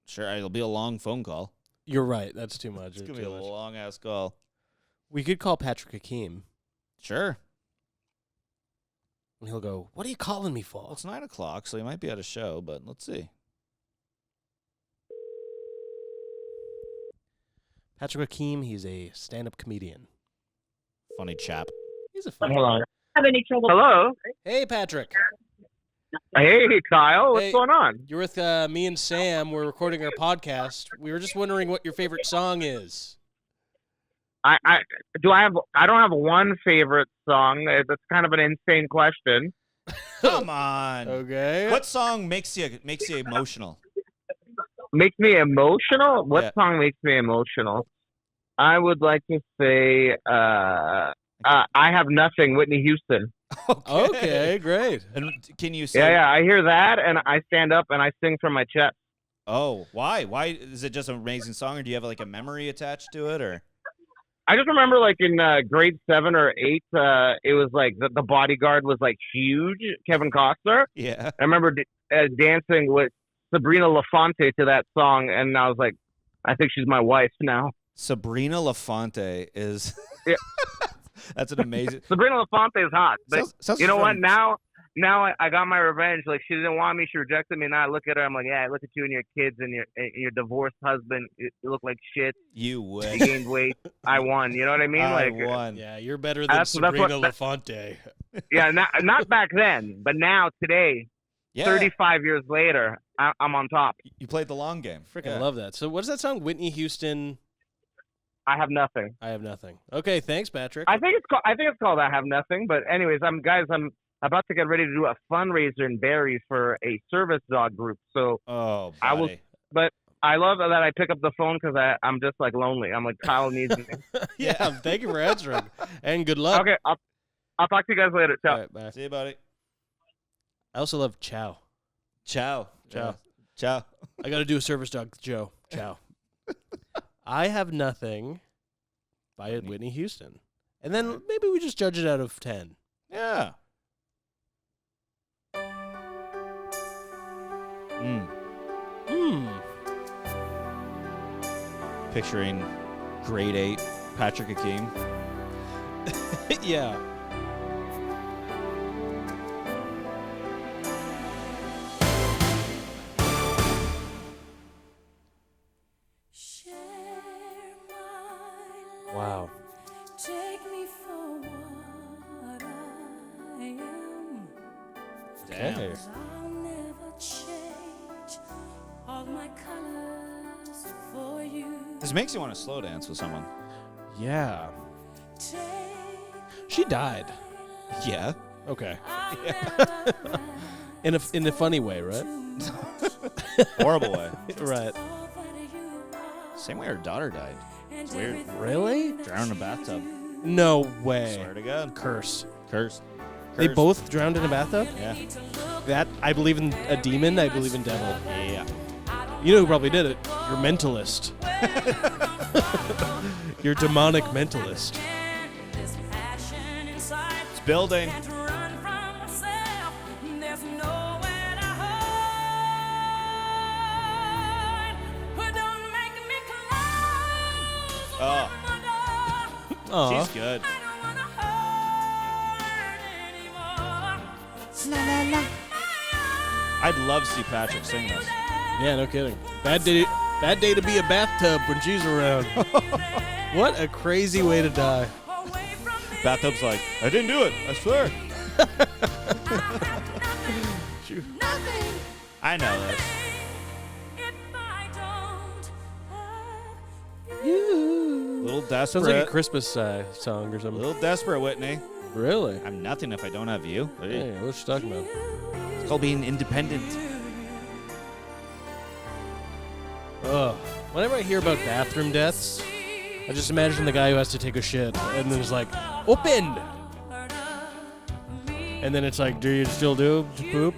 Speaker 1: Sure, it'll be a long phone call.
Speaker 2: You're right. That's too much.
Speaker 1: It's going to be a long-ass call.
Speaker 2: We could call Patrick Hakeem.
Speaker 1: Sure.
Speaker 2: And he'll go, what are you calling me for?
Speaker 1: Well, it's 9 o'clock, so he might be at a show, but let's see.
Speaker 2: Patrick Hakeem, he's a stand-up comedian.
Speaker 1: Funny chap.
Speaker 2: He's a funny
Speaker 4: Hello.
Speaker 5: Have any trouble?
Speaker 4: Hello.
Speaker 2: Hey, Patrick.
Speaker 4: Hey, Kyle. What's
Speaker 2: Hey.
Speaker 4: going on?
Speaker 2: You're with me and Sam. We're recording our podcast. We were just wondering what your favorite song is.
Speaker 4: I don't have one favorite song. That's kind of an insane question.
Speaker 1: Come on.
Speaker 2: Okay.
Speaker 1: What song makes you emotional?
Speaker 4: Makes me emotional? What
Speaker 1: Yeah.
Speaker 4: song makes me emotional? I would like to say I Have Nothing, Whitney Houston.
Speaker 2: Okay, great.
Speaker 1: And can you say?
Speaker 4: Yeah, I hear that, and I stand up and I sing from my chest.
Speaker 1: Oh, why? Why is it just an amazing song, or do you have like a memory attached to it, or?
Speaker 4: I just remember, like, in grade 7 or 8, it was like the bodyguard was like huge, Kevin Costner.
Speaker 1: Yeah.
Speaker 4: I remember dancing with Sabrina LaFonte to that song, and I was like, I think she's my wife now.
Speaker 1: Sabrina LaFonte is.
Speaker 4: Yeah.
Speaker 1: That's an amazing.
Speaker 4: Sabrina LaFonte is hot, but
Speaker 1: Sounds
Speaker 4: you know what?
Speaker 1: from-
Speaker 4: Now I got my revenge. Like, she didn't want me, she rejected me. Now I look at her, I'm like, yeah, I look at you and your kids and your divorced husband. You look like shit.
Speaker 1: You
Speaker 4: You
Speaker 1: would.
Speaker 4: gained weight. I won. You know what I mean?
Speaker 1: I
Speaker 4: Like,
Speaker 1: won.
Speaker 2: Yeah, you're better than
Speaker 4: That's what-
Speaker 2: Sabrina LaFonte.
Speaker 4: yeah, not back then, but now today,
Speaker 1: Yeah.
Speaker 4: 35 years later, I'm on top.
Speaker 1: You played the long game.
Speaker 2: Freaking
Speaker 1: Yeah.
Speaker 2: love that. So what is that song? Whitney Houston,
Speaker 4: I have nothing.
Speaker 2: I Have Nothing. Okay, thanks, Patrick.
Speaker 4: I think it's called I Have Nothing. But anyways, I'm about to get ready to do a fundraiser in Barrie for a service dog group. So
Speaker 1: Oh, buddy.
Speaker 4: I will- I love that I pick up the phone because I'm just like lonely. I'm like, Kyle needs me.
Speaker 2: Yeah, thank you for answering. And good luck.
Speaker 4: Okay, I'll talk to you guys later. Ciao.
Speaker 2: All right, bye.
Speaker 1: See you, buddy.
Speaker 2: I also love Ciao.
Speaker 1: Ciao.
Speaker 2: Ciao.
Speaker 1: Yeah. Ciao.
Speaker 2: I got to do a service dog, Joe. Ciao. I Have Nothing by Whitney Houston. And then maybe we just judge it out of 10.
Speaker 1: Yeah. Picturing grade 8 Patrick Hakeem.
Speaker 2: Yeah. Wow.
Speaker 3: Take me for what I am.
Speaker 1: Damn.
Speaker 3: I'll never change all my colors for you.
Speaker 1: This makes you want to slow dance with someone.
Speaker 2: Yeah.
Speaker 3: Take
Speaker 2: She died.
Speaker 1: Yeah.
Speaker 2: Okay.
Speaker 3: I'll never
Speaker 2: In a funny way, right?
Speaker 1: Horrible way.
Speaker 2: Right.
Speaker 3: all that you are.
Speaker 1: Same way her daughter died.
Speaker 3: And
Speaker 1: weird.
Speaker 3: everything
Speaker 2: Really?
Speaker 1: Drowned in a bathtub.
Speaker 2: No way.
Speaker 1: Swear to God.
Speaker 2: Curse.
Speaker 1: Cursed.
Speaker 2: They
Speaker 1: Cursed.
Speaker 2: both drowned in a bathtub?
Speaker 1: Yeah.
Speaker 2: That, I believe in a demon, I believe in devil.
Speaker 1: Yeah.
Speaker 2: You know who probably did it? Your mentalist. Your demonic mentalist.
Speaker 1: building.
Speaker 3: Can't run from myself. There's nowhere to hide. But don't make me close
Speaker 1: Oh.
Speaker 3: my door.
Speaker 2: Aw.
Speaker 1: She's good.
Speaker 3: I don't wanna hurt anymore.
Speaker 1: I'd love to see Patrick sing this.
Speaker 2: Yeah, no kidding. Bad day to be a bathtub when she's around. What a crazy way to die.
Speaker 3: Away from me.
Speaker 1: Bathtub's like, I didn't do it. I swear.
Speaker 3: Nothing.
Speaker 1: I know this.
Speaker 3: If I don't have
Speaker 1: Little
Speaker 2: Sounds like a
Speaker 1: desperate.
Speaker 2: Christmas song or something.
Speaker 1: Little desperate, Whitney.
Speaker 2: Really?
Speaker 1: I'm nothing if I don't have you.
Speaker 2: Hey, what you talking about?
Speaker 1: It's called being independent.
Speaker 2: Ugh. Whenever I hear about bathroom deaths, I just imagine the guy who has to take a shit and then it's like, opened! And then it's like, do you still do poop?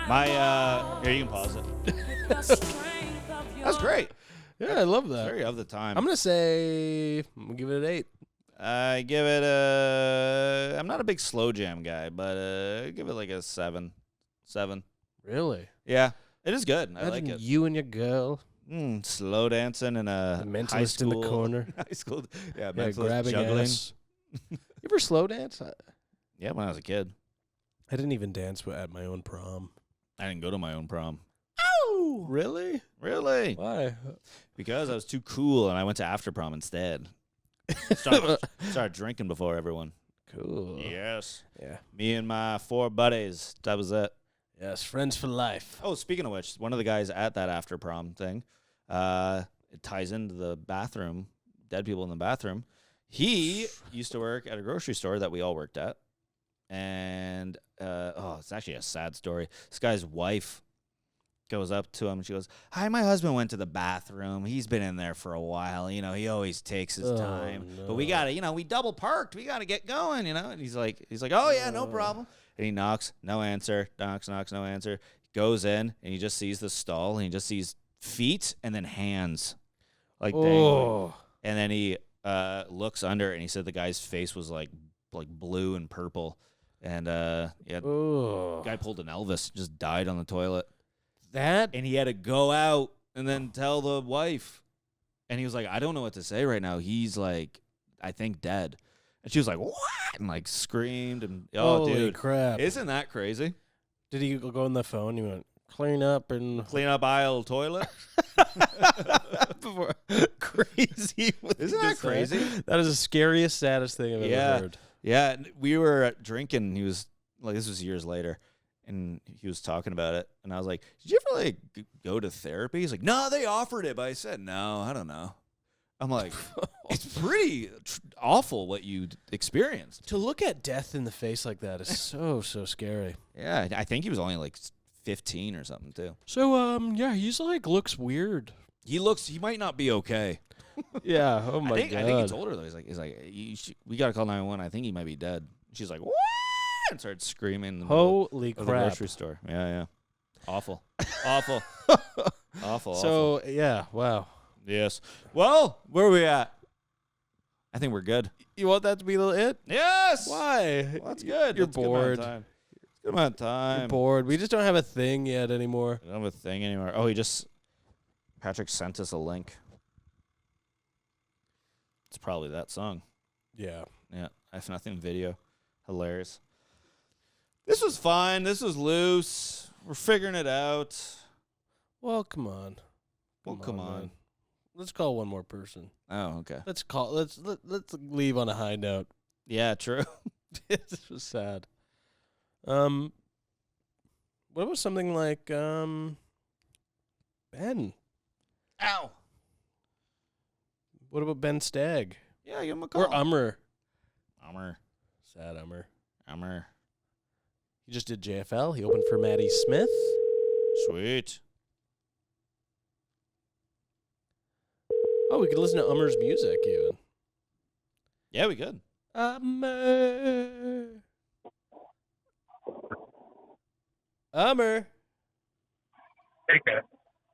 Speaker 1: My, here, you can pause it. That's great.
Speaker 2: Yeah, I love that.
Speaker 1: Very of the time.
Speaker 2: I'm going to say, I'm going to give it an 8.
Speaker 1: I give it a. I'm not a big slow jam guy, but I give it like a 7. 7.
Speaker 2: Really?
Speaker 1: Yeah, it is good. I like
Speaker 2: Imagine
Speaker 1: it.
Speaker 2: you and your girl,
Speaker 1: Slow dancing in a
Speaker 2: the
Speaker 1: high
Speaker 2: mentalist in the
Speaker 1: school-
Speaker 2: corner.
Speaker 1: high school. Yeah,
Speaker 2: Yeah,
Speaker 1: mentalist
Speaker 2: grabbing
Speaker 1: juggling.
Speaker 2: ass. You ever slow dance?
Speaker 1: Yeah, when I was a kid,
Speaker 2: I didn't even dance at my own prom.
Speaker 1: I didn't go to my own prom.
Speaker 2: Oh, really?
Speaker 1: Really?
Speaker 2: Why?
Speaker 1: Because I was too cool, and I went to after prom instead. Started drinking before everyone.
Speaker 2: Cool.
Speaker 1: Yes.
Speaker 2: Yeah.
Speaker 1: Me and my 4 buddies. That was it.
Speaker 2: Yes, friends for life.
Speaker 1: Oh, speaking of which, one of the guys at that after prom thing, it ties into the bathroom, dead people in the bathroom. He used to work at a grocery store that we all worked at. And, it's actually a sad story. This guy's wife goes up to him and she goes, "Hi, my husband went to the bathroom. He's been in there for a while. You know, he always takes his time. But we
Speaker 2: no.
Speaker 1: got to, we double parked. We got to get going, And he's like, oh, yeah, no problem. And he knocks, no answer. Knocks, no answer. Goes in and he just sees the stall and he just sees feet and then hands like dangling.
Speaker 2: Oh.
Speaker 1: And then he looks under and he said the guy's face was like blue and purple. And
Speaker 2: Oh.
Speaker 1: guy pulled an Elvis, just died on the toilet.
Speaker 2: That?
Speaker 1: And he had to go out and then tell the wife. And he was like, I don't know what to say right now. He's like, I think dead. And she was like, what? And like screamed. And
Speaker 2: Holy
Speaker 1: dude,
Speaker 2: crap.
Speaker 1: isn't that crazy?
Speaker 2: Did he go on the phone? He went, clean up and...
Speaker 1: Clean up aisle toilet.
Speaker 2: Crazy.
Speaker 1: Isn't that crazy?
Speaker 2: That is the scariest, saddest thing I've
Speaker 1: Yeah.
Speaker 2: ever heard.
Speaker 1: Yeah, we were drinking. He was like, this was years later, and he was talking about it. And I was like, did you ever like go to therapy? He's like, no, they offered it, but I said no. I don't know. I'm like, it's pretty awful what you experienced.
Speaker 2: To look at death in the face like that is so scary.
Speaker 1: Yeah, I think he was only like 15 or something too.
Speaker 2: So, yeah, he's like, looks weird.
Speaker 1: He might not be okay.
Speaker 2: Yeah, oh my
Speaker 1: I think
Speaker 2: God.
Speaker 1: he told her though. He's like, we gotta call 911. I think he might be dead. She's like, what? And started screaming in the middle
Speaker 2: Holy
Speaker 1: of the
Speaker 2: crap.
Speaker 1: grocery store. Yeah. Awful. Awful. Awful.
Speaker 2: So, yeah, wow.
Speaker 1: Yes. Well, where are we at? I think we're good.
Speaker 2: You want that to be it?
Speaker 1: Yes.
Speaker 2: Why?
Speaker 1: Well, that's good.
Speaker 2: You're
Speaker 1: That's a good amount of
Speaker 2: bored.
Speaker 1: time. Good amount of time.
Speaker 2: You're bored. We just don't have a thing yet anymore.
Speaker 1: I don't have a thing anymore. Oh, Patrick sent us a link. It's probably that song.
Speaker 2: Yeah.
Speaker 1: Yeah. I have nothing video. Hilarious. This was fine. This was loose. We're figuring it out.
Speaker 2: Well, come on.
Speaker 1: Well, come on.
Speaker 2: man. Let's call one more person.
Speaker 1: Oh, okay.
Speaker 2: Let's leave on a high note.
Speaker 1: Yeah, true.
Speaker 2: This was sad. What about something like Ben?
Speaker 1: Ow.
Speaker 2: What about Ben Stagg?
Speaker 1: Yeah, give him a call.
Speaker 2: Or Ummer?
Speaker 1: Ummer.
Speaker 2: Sad Ummer.
Speaker 1: Ummer.
Speaker 2: He just did JFL. He opened for Maddie Smith.
Speaker 1: Sweet.
Speaker 2: Oh, we could listen to Ummer's music even.
Speaker 1: Yeah, we could.
Speaker 2: Ummer. Ummer.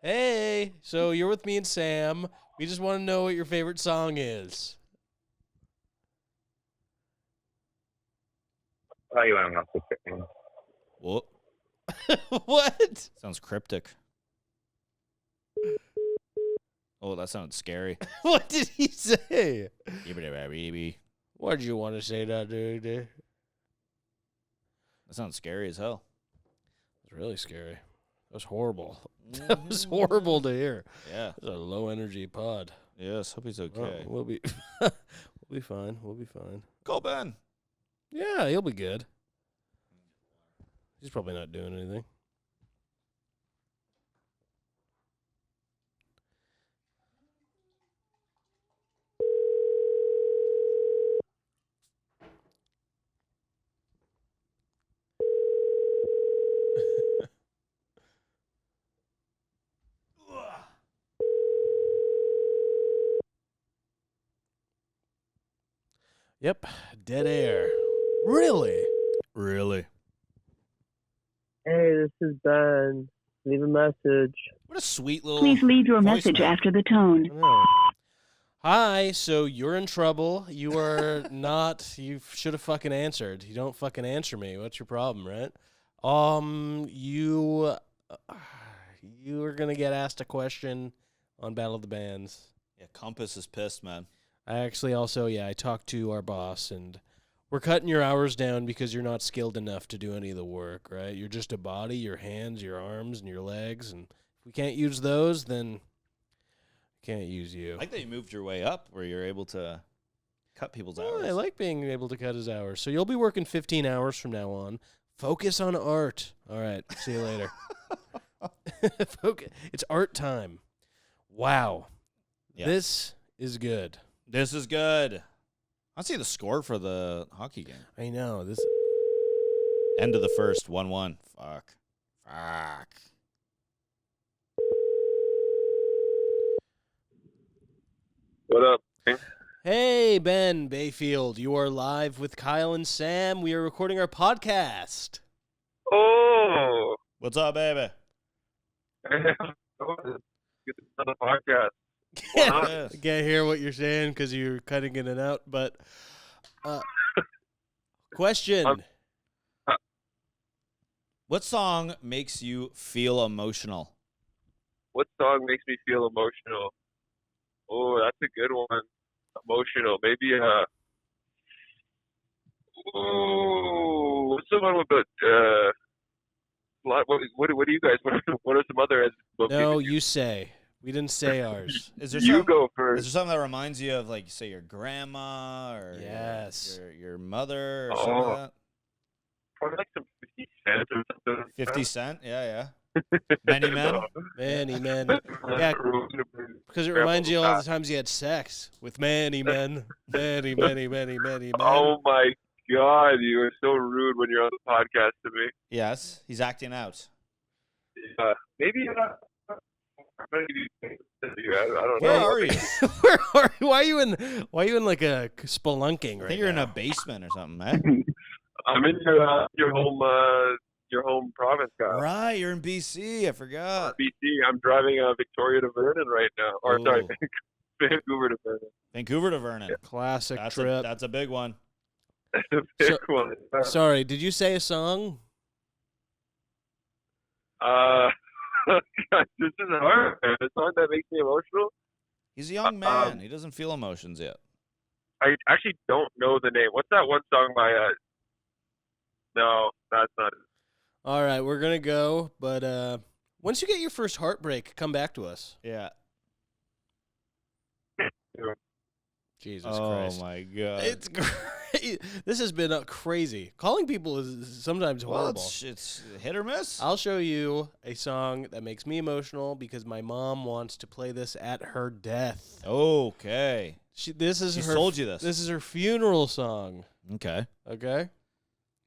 Speaker 2: Hey, so you're with me and Sam. We just want to know what your favorite song is.
Speaker 5: Oh, you went off the train.
Speaker 1: What?
Speaker 2: What?
Speaker 1: Sounds cryptic. Oh, that sounded scary.
Speaker 2: What did he say?
Speaker 1: That
Speaker 2: Why did you want to say that, dude?
Speaker 1: sounds scary as hell.
Speaker 2: It's really scary. That was horrible. That was horrible to hear.
Speaker 1: Yeah.
Speaker 2: It's a low energy pod.
Speaker 1: Yes. Hope he's okay.
Speaker 2: We'll be we'll be fine. We'll be fine.
Speaker 1: Call Ben.
Speaker 2: Yeah, he'll be good. He's probably not doing anything. Yep, dead air. Really?
Speaker 1: Really?
Speaker 6: Hey, this is Ben. Leave a message.
Speaker 1: What a sweet little.
Speaker 7: Please leave your message
Speaker 1: voicemail.
Speaker 7: after the tone.
Speaker 2: I know. Hi, so you're in trouble. You are not. You should have fucking answered. You don't fucking answer me. What's your problem, right? You are gonna get asked a question on Battle of the Bands.
Speaker 1: Yeah, Compass is pissed, man.
Speaker 2: I actually also, I talked to our boss, and we're cutting your hours down because you're not skilled enough to do any of the work, right? You're just a body, your hands, your arms, and your legs, and if we can't use those, then we can't use you.
Speaker 1: I like that you moved your way up where you're able to cut people's hours.
Speaker 2: I like being able to cut his hours. So you'll be working 15 hours from now on. Focus on art. All right, see you later. It's art time. Wow.
Speaker 1: Yeah.
Speaker 2: This is good.
Speaker 1: This is good. I'll see the score for the hockey game.
Speaker 2: I know. This.
Speaker 1: End of the first, 1-1. Fuck.
Speaker 5: What up?
Speaker 2: Hey, Ben Bayfield. You are live with Kyle and Sam. We are recording our podcast.
Speaker 5: Oh,
Speaker 1: What's up, baby?
Speaker 5: get this on the podcast.
Speaker 1: Yes.
Speaker 2: I can't hear what you're saying because you're cutting in and out. But question.
Speaker 1: What song makes you feel emotional?
Speaker 5: What song makes me feel emotional? Oh, that's a good one. Emotional, maybe. What's the one with the? What do you guys? What are some other?
Speaker 2: No, you say. We didn't say ours.
Speaker 1: Is there
Speaker 5: You
Speaker 1: some-
Speaker 5: go
Speaker 1: Is
Speaker 5: first.
Speaker 1: there something that reminds you of, like, say, your grandma or
Speaker 2: Yes.
Speaker 1: your mother or
Speaker 5: Oh.
Speaker 1: something like that?
Speaker 5: Probably like some 50 Cent or something.
Speaker 1: 50 Cent? Yeah. Many Men?
Speaker 2: Many men. Yeah, because it reminds you all the times you had sex with many men. Many, many, many, many men.
Speaker 5: Oh my God, you are so rude when you're on the podcast to me.
Speaker 1: Yes, he's acting out.
Speaker 5: Maybe. I'm gonna give you. I don't
Speaker 1: Where
Speaker 5: know.
Speaker 1: are you?
Speaker 2: Where are you? Why are you in like a spelunking right
Speaker 1: I think you're in
Speaker 2: now?
Speaker 1: a basement or something, man.
Speaker 5: I'm in your home province, Kyle.
Speaker 1: Right, you're in BC. I forgot.
Speaker 5: BC. I'm driving Victoria to Vernon right now. Or sorry,
Speaker 1: Ooh.
Speaker 5: Vancouver to Vernon.
Speaker 1: Vancouver to Vernon.
Speaker 2: Classic
Speaker 1: That's
Speaker 2: trip.
Speaker 1: that's a big one.
Speaker 5: That's a big
Speaker 2: So-
Speaker 5: one.
Speaker 2: Sorry, did you say a song?
Speaker 5: This is hard. A song that makes me emotional.
Speaker 1: He's a young man. He doesn't feel emotions yet.
Speaker 5: I actually don't know the name. What's that one song by? No, that's not it.
Speaker 2: All right, we're gonna go, but once you get your first heartbreak, come back to us.
Speaker 1: Yeah.
Speaker 2: Jesus
Speaker 1: Oh
Speaker 2: Christ.
Speaker 1: my God.
Speaker 2: It's great. This has been crazy. Calling people is sometimes
Speaker 1: well,
Speaker 2: horrible.
Speaker 1: it's hit or miss.
Speaker 2: I'll show you a song that makes me emotional because my mom wants to play this at her death.
Speaker 1: Okay.
Speaker 2: This is
Speaker 1: She
Speaker 2: her.
Speaker 1: sold you this.
Speaker 2: This is her funeral song.
Speaker 1: Okay.
Speaker 2: Okay,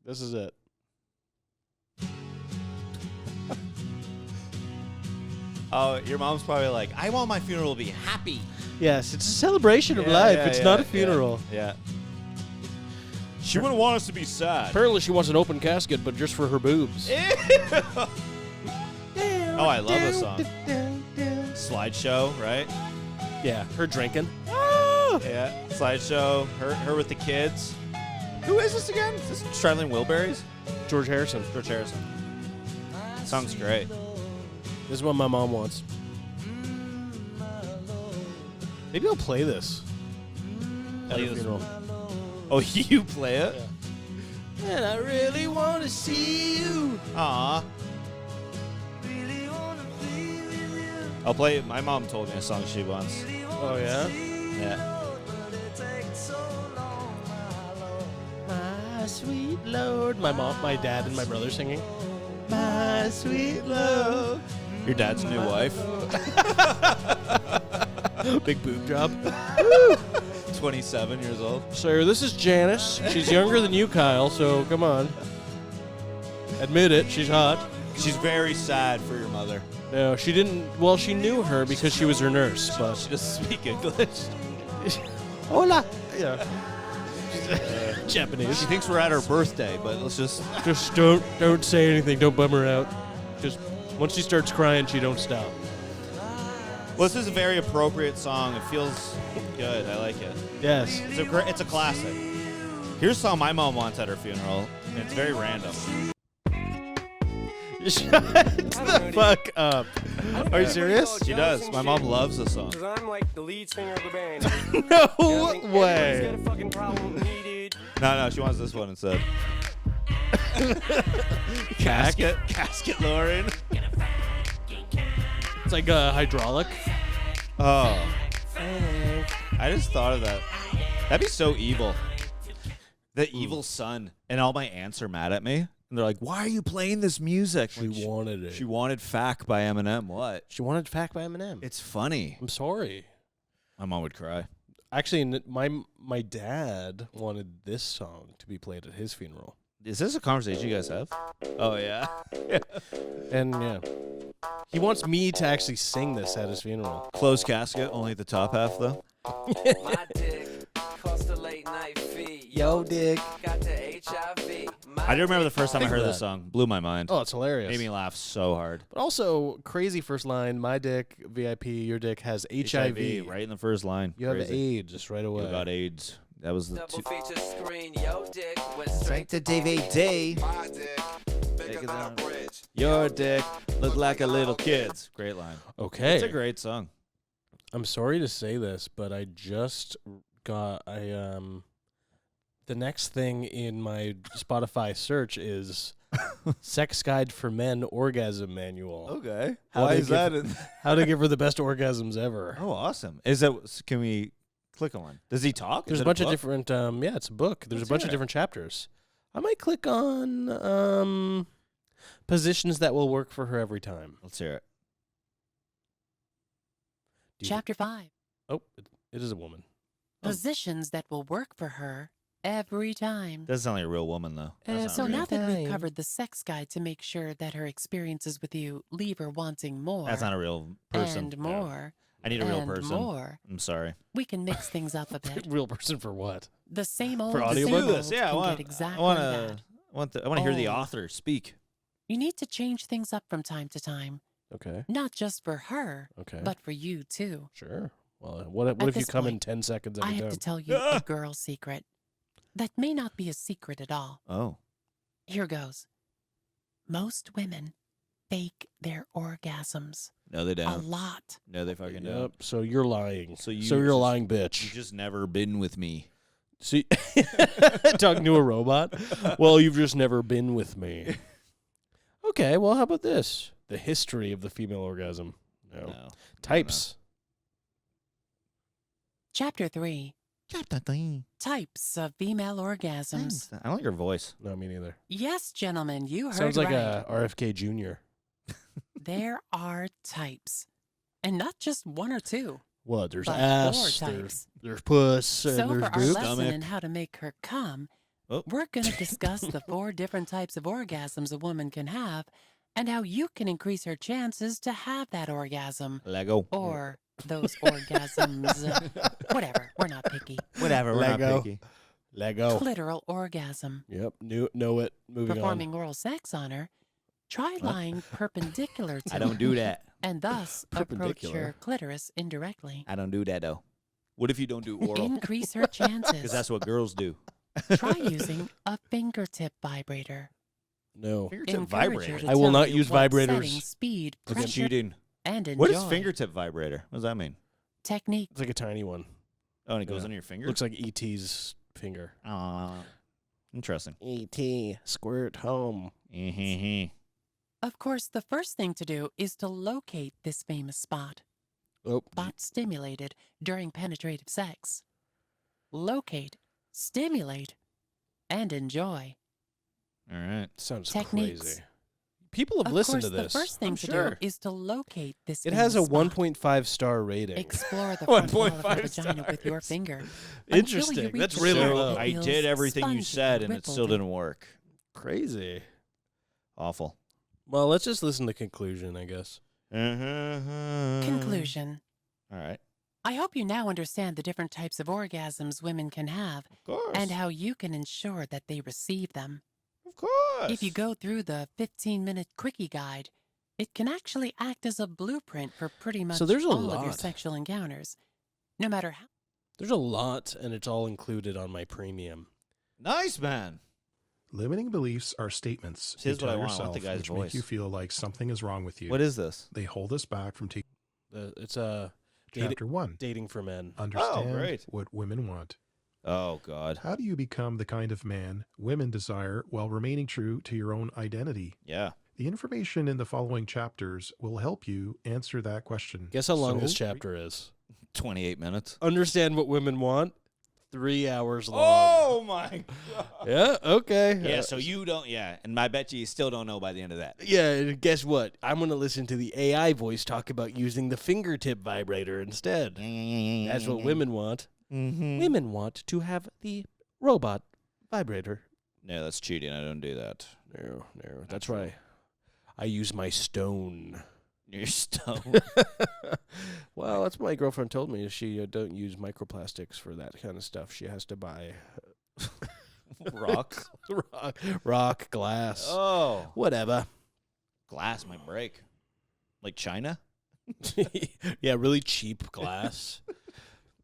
Speaker 2: this is it.
Speaker 1: Oh, your mom's probably like, I want my funeral to be happy.
Speaker 2: Yes, it's a celebration of
Speaker 1: Yeah,
Speaker 2: life.
Speaker 1: yeah,
Speaker 2: It's
Speaker 1: yeah,
Speaker 2: not a
Speaker 1: yeah,
Speaker 2: funeral.
Speaker 1: Yeah. She wouldn't want us to be sad.
Speaker 2: Apparently, she wants an open casket, but just for her boobs.
Speaker 1: Oh, I love this song. Slideshow, right?
Speaker 2: Yeah, her drinking.
Speaker 1: Yeah. Slideshow. Her with the kids. Who is this again? Is this Traveling Wilburys?
Speaker 2: George Harrison.
Speaker 1: George Harrison. Song's great.
Speaker 2: This is what my mom wants. Maybe I'll play this at
Speaker 1: Play
Speaker 2: her
Speaker 1: this.
Speaker 2: funeral.
Speaker 1: Oh, you play it?
Speaker 2: Yeah. And I really want to see you.
Speaker 1: Aw. I'll play it. My mom told me a song she wants.
Speaker 2: Oh, yeah?
Speaker 1: Yeah.
Speaker 2: My sweet Lord. My mom, my dad, and my brother singing. My sweet love.
Speaker 1: Your dad's new wife.
Speaker 2: Big boob job.
Speaker 1: 27 years old.
Speaker 2: Sir, this is Janice. She's younger than you, Kyle, so come on. Admit it, she's hot.
Speaker 1: She's very sad for your mother.
Speaker 2: No, she didn't. Well, she knew her because she was her nurse, but.
Speaker 1: She doesn't speak English.
Speaker 2: Hola. Yeah. Japanese.
Speaker 1: She thinks we're at her birthday, but let's just...
Speaker 2: Just don't say anything. Don't bum her out. Just once she starts crying, she don't stop.
Speaker 1: Well, this is a very appropriate song. It feels good. I like it.
Speaker 2: Yes.
Speaker 1: It's a classic. Here's a song my mom wants at her funeral, and it's very random.
Speaker 2: Shut the fuck up. Are you serious?
Speaker 1: She does. My mom loves this song.
Speaker 7: Because I'm like the lead singer of the band.
Speaker 2: No
Speaker 7: Everybody's
Speaker 2: way.
Speaker 7: got a fucking problem with me, dude.
Speaker 1: No, she wants this one instead. Casket Lauren.
Speaker 2: It's like a hydraulic.
Speaker 1: Oh. I just thought of that. That'd be so evil. The evil son. And all my aunts are mad at me. And they're like, why are you playing this music?
Speaker 2: She wanted it.
Speaker 1: She wanted Fack by Eminem. What?
Speaker 2: She wanted Fact by Eminem.
Speaker 1: It's funny.
Speaker 2: I'm sorry.
Speaker 1: My mom would cry.
Speaker 2: Actually, my dad wanted this song to be played at his funeral.
Speaker 1: Is this a conversation you guys have? Oh, yeah.
Speaker 2: And yeah. He wants me to actually sing this at his funeral.
Speaker 1: Closed casket, only the top half, though.
Speaker 3: My dick cost a late night fee.
Speaker 1: Yo, dick.
Speaker 3: Got the HIV.
Speaker 1: I do remember the first time I
Speaker 2: Think
Speaker 1: heard
Speaker 2: of
Speaker 1: this
Speaker 2: that.
Speaker 1: song. Blew my mind.
Speaker 2: Oh, it's hilarious.
Speaker 1: Made me laugh so hard.
Speaker 2: But also, crazy first line, my dick, VIP, your dick has HIV.
Speaker 1: right in the first line.
Speaker 2: You have
Speaker 1: Crazy.
Speaker 2: AIDS right away.
Speaker 1: You got AIDS. That was the
Speaker 3: Double
Speaker 1: two.
Speaker 3: feature screen. Yo, dick went straight
Speaker 1: to DVD. Your dick look like a little kid's. Great line.
Speaker 2: Okay.
Speaker 1: It's a great song.
Speaker 2: I'm sorry to say this, but I just got the next thing in my Spotify search is Sex Guide for Men Orgasm Manual.
Speaker 1: Okay.
Speaker 2: How
Speaker 1: Why
Speaker 2: to
Speaker 1: is
Speaker 2: give-
Speaker 1: that? In-
Speaker 2: How to give her the best orgasms ever.
Speaker 1: oh, awesome. Is that? Can we click on one? Does he talk?
Speaker 2: There's
Speaker 1: Is
Speaker 2: a
Speaker 1: it
Speaker 2: bunch of
Speaker 1: book?
Speaker 2: different yeah, it's a book. There's
Speaker 1: Let's
Speaker 2: a bunch
Speaker 1: hear
Speaker 2: of
Speaker 1: it.
Speaker 2: different chapters. I might click on positions that will work for her every time.
Speaker 1: Let's hear it.
Speaker 2: Do you-
Speaker 8: Chapter 5.
Speaker 2: Oh, it is a woman.
Speaker 8: Positions that will work for her every time.
Speaker 1: Doesn't sound like a real woman though. That's
Speaker 8: So
Speaker 1: not real.
Speaker 8: now that we've
Speaker 2: time.
Speaker 8: covered the sex guide to make sure that her experiences with you leave her wanting more
Speaker 1: That's not a real person.
Speaker 8: and more
Speaker 1: I need a real
Speaker 8: and
Speaker 1: person.
Speaker 8: more,
Speaker 1: I'm sorry.
Speaker 8: we can mix things up a bit.
Speaker 2: Real person for what?
Speaker 8: The same old,
Speaker 2: For
Speaker 8: the
Speaker 2: audiobook?
Speaker 8: same
Speaker 2: Do
Speaker 8: old
Speaker 1: this. Yeah, I
Speaker 8: can
Speaker 1: want.
Speaker 8: get exactly
Speaker 1: I want
Speaker 8: that.
Speaker 1: to. I want to hear the
Speaker 8: Oh.
Speaker 1: author speak.
Speaker 8: You need to change things up from time to time,
Speaker 2: Okay.
Speaker 8: not just for her,
Speaker 2: Okay.
Speaker 8: but for you too.
Speaker 2: Sure. Well, what
Speaker 8: At
Speaker 2: if you
Speaker 8: this
Speaker 2: come in
Speaker 8: point,
Speaker 2: 10 seconds
Speaker 8: I
Speaker 2: every
Speaker 8: have
Speaker 2: time?
Speaker 8: to tell you a girl secret that may not be a secret at all.
Speaker 1: Oh.
Speaker 8: Here goes. Most women fake their orgasms
Speaker 1: No, they
Speaker 8: a
Speaker 1: don't.
Speaker 8: lot.
Speaker 1: No, they fucking don't.
Speaker 2: Yep. So you're lying.
Speaker 1: So
Speaker 2: So
Speaker 1: you
Speaker 2: you're a
Speaker 1: just-
Speaker 2: lying
Speaker 1: You
Speaker 2: bitch.
Speaker 1: just never been with me.
Speaker 2: See, talking to a robot. Well, you've just never been with me. Okay. Well, how about this? The history of the female orgasm. No.
Speaker 1: No.
Speaker 2: Types.
Speaker 8: Chapter 3. Types of female orgasms.
Speaker 1: I don't like her voice.
Speaker 2: No, me neither.
Speaker 8: Yes, gentlemen, you heard
Speaker 2: Sounds like
Speaker 8: right.
Speaker 2: a RFK Jr.
Speaker 8: There are types. And not just one or two.
Speaker 2: What? There's
Speaker 8: But
Speaker 2: ass.
Speaker 8: four
Speaker 2: There's
Speaker 8: types.
Speaker 2: puss. And
Speaker 8: So
Speaker 2: there's
Speaker 8: for our
Speaker 2: goop.
Speaker 8: lesson
Speaker 1: Stomach.
Speaker 8: in how to make her come,
Speaker 1: Oh.
Speaker 8: we're going to discuss the 4 different types of orgasms a woman can have and how you can increase her chances to have that orgasm
Speaker 1: Lego.
Speaker 8: or those orgasms. Whatever, we're not picky.
Speaker 1: Whatever. We're
Speaker 2: Lego.
Speaker 1: not picky.
Speaker 2: Lego.
Speaker 8: Clitoral orgasm.
Speaker 2: Yep. Know it. Moving
Speaker 8: Performing oral sex on her, try lying perpendicular to
Speaker 1: I don't do
Speaker 8: her
Speaker 1: that.
Speaker 8: and thus approach
Speaker 2: Perpendicular.
Speaker 8: your clitoris indirectly.
Speaker 1: I don't do that though. What if you don't do oral?
Speaker 8: Increase her chances.
Speaker 1: Because that's what girls do.
Speaker 8: Try using a fingertip vibrator.
Speaker 2: No.
Speaker 1: Fingertip
Speaker 8: Encourage
Speaker 1: vibrator.
Speaker 8: her to
Speaker 2: I will
Speaker 8: tell
Speaker 2: not
Speaker 8: you
Speaker 2: use
Speaker 8: what
Speaker 2: vibrators.
Speaker 8: setting, speed,
Speaker 1: It's
Speaker 8: pressure,
Speaker 1: cheating.
Speaker 8: and enjoy.
Speaker 1: What is fingertip vibrator? What does that mean?
Speaker 8: Technique.
Speaker 2: It's like a tiny one.
Speaker 1: Oh, and it goes
Speaker 2: Yeah.
Speaker 1: on your finger?
Speaker 2: Looks like E.T.'s finger.
Speaker 1: Interesting.
Speaker 2: E.T. Squirt home.
Speaker 8: Of course, the first thing to do is to locate this famous spot.
Speaker 2: Oh,
Speaker 8: Spot stimulated during penetrative sex. Locate, stimulate, and enjoy.
Speaker 1: All right.
Speaker 2: sounds
Speaker 8: Techniques.
Speaker 2: crazy. People have
Speaker 8: Of
Speaker 2: listened
Speaker 8: course,
Speaker 2: to this.
Speaker 8: the first thing
Speaker 2: I'm
Speaker 8: to
Speaker 2: sure.
Speaker 8: do is to locate this
Speaker 2: It has a
Speaker 8: famous spot.
Speaker 2: 1.5 star rating.
Speaker 8: Explore the front wall of her
Speaker 2: 1.5
Speaker 8: vagina with your
Speaker 2: stars.
Speaker 8: finger. until you
Speaker 2: Interesting.
Speaker 8: reach
Speaker 2: That's
Speaker 8: the
Speaker 2: really
Speaker 8: spot
Speaker 2: low.
Speaker 8: that
Speaker 1: I
Speaker 8: feels
Speaker 1: did everything you
Speaker 8: spongy
Speaker 1: said, and it
Speaker 8: rippled
Speaker 1: still didn't work.
Speaker 2: Crazy.
Speaker 1: Awful.
Speaker 2: Well, let's just listen to conclusion, I guess.
Speaker 8: Conclusion.
Speaker 1: All right.
Speaker 8: I hope you now understand the different types of orgasms women can have
Speaker 1: Of course.
Speaker 8: and how you can ensure that they receive them.
Speaker 1: Of course.
Speaker 8: If you go through the 15-minute quickie guide, it can actually act as a blueprint for pretty much
Speaker 2: So there's a
Speaker 8: all of your
Speaker 2: lot.
Speaker 8: sexual encounters. No matter how.
Speaker 2: There's a lot, and it's all included on my premium.
Speaker 1: Nice, man.
Speaker 9: Limiting beliefs are statements
Speaker 1: See,
Speaker 9: you
Speaker 1: here's what
Speaker 9: tell
Speaker 1: I want. I
Speaker 9: yourself
Speaker 1: want the guy's
Speaker 9: which
Speaker 1: voice.
Speaker 9: make you feel like something is wrong with you.
Speaker 1: What is this?
Speaker 9: They hold us back from taking
Speaker 2: It's a
Speaker 9: Chapter 1.
Speaker 2: dating for men.
Speaker 9: Understand
Speaker 1: great.
Speaker 9: what women want.
Speaker 1: Oh, God.
Speaker 9: How do you become the kind of man women desire while remaining true to your own identity?
Speaker 1: Yeah.
Speaker 9: The information in the following chapters will help you answer that question.
Speaker 2: Guess how long
Speaker 9: So,
Speaker 2: this chapter is?
Speaker 1: 28 minutes.
Speaker 2: Understand what women want? 3 hours long.
Speaker 1: Oh, my God.
Speaker 2: Yeah, okay.
Speaker 1: Yeah, so you don't, and I bet you still don't know by the end of that.
Speaker 2: Yeah, and guess what? I'm going to listen to the AI voice talk about using the fingertip vibrator instead. That's what women want.
Speaker 1: Mm-hmm.
Speaker 2: Women want to have the robot vibrator.
Speaker 1: No, that's cheating. I don't do that.
Speaker 2: No. That's right. I use my stone.
Speaker 1: You're stoned.
Speaker 2: Well, that's what my girlfriend told me. She don't use microplastics for that kind of stuff. She has to buy
Speaker 1: Rock.
Speaker 2: rock, glass,
Speaker 1: Oh.
Speaker 2: whatever.
Speaker 1: Glass might break. Like China?
Speaker 2: Yeah, really cheap glass.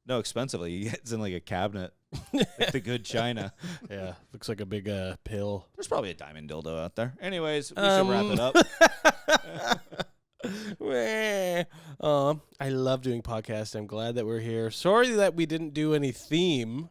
Speaker 1: No, expensively. It's in like a cabinet. Like the good China.
Speaker 2: Yeah, looks like a big pill.
Speaker 1: There's probably a diamond dildo out there. Anyways, we should wrap it up.
Speaker 2: I love doing podcasts. I'm glad that we're here. Sorry that we didn't do any theme.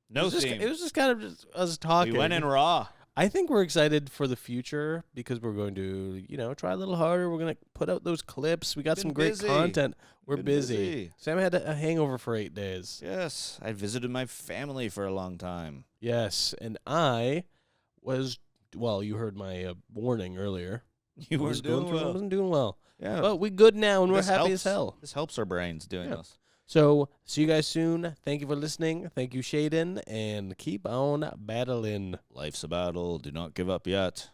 Speaker 1: No
Speaker 2: it was
Speaker 1: theme.
Speaker 2: It was just kind of just us talking.
Speaker 1: We went in raw.
Speaker 2: I think we're excited for the future because we're going to, try a little harder. We're going to put out those clips. We got
Speaker 1: Been
Speaker 2: some great
Speaker 1: busy.
Speaker 2: content. We're
Speaker 1: Been
Speaker 2: busy.
Speaker 1: busy.
Speaker 2: Sam had a hangover for 8 days.
Speaker 1: Yes. I visited my family for a long time.
Speaker 2: Yes, and I was, you heard my warning earlier.
Speaker 1: You
Speaker 2: I was
Speaker 1: weren't doing
Speaker 2: going through- I
Speaker 1: well.
Speaker 2: wasn't doing well.
Speaker 1: Yeah.
Speaker 2: But we're good now, and we're
Speaker 1: This
Speaker 2: happy
Speaker 1: helps.
Speaker 2: as hell.
Speaker 1: This helps our brains doing
Speaker 2: Yeah.
Speaker 1: this.
Speaker 2: So, see you guys soon. Thank you for listening. Thank you, Shaden, and keep on battling.
Speaker 1: Life's a battle. Do not give up yet.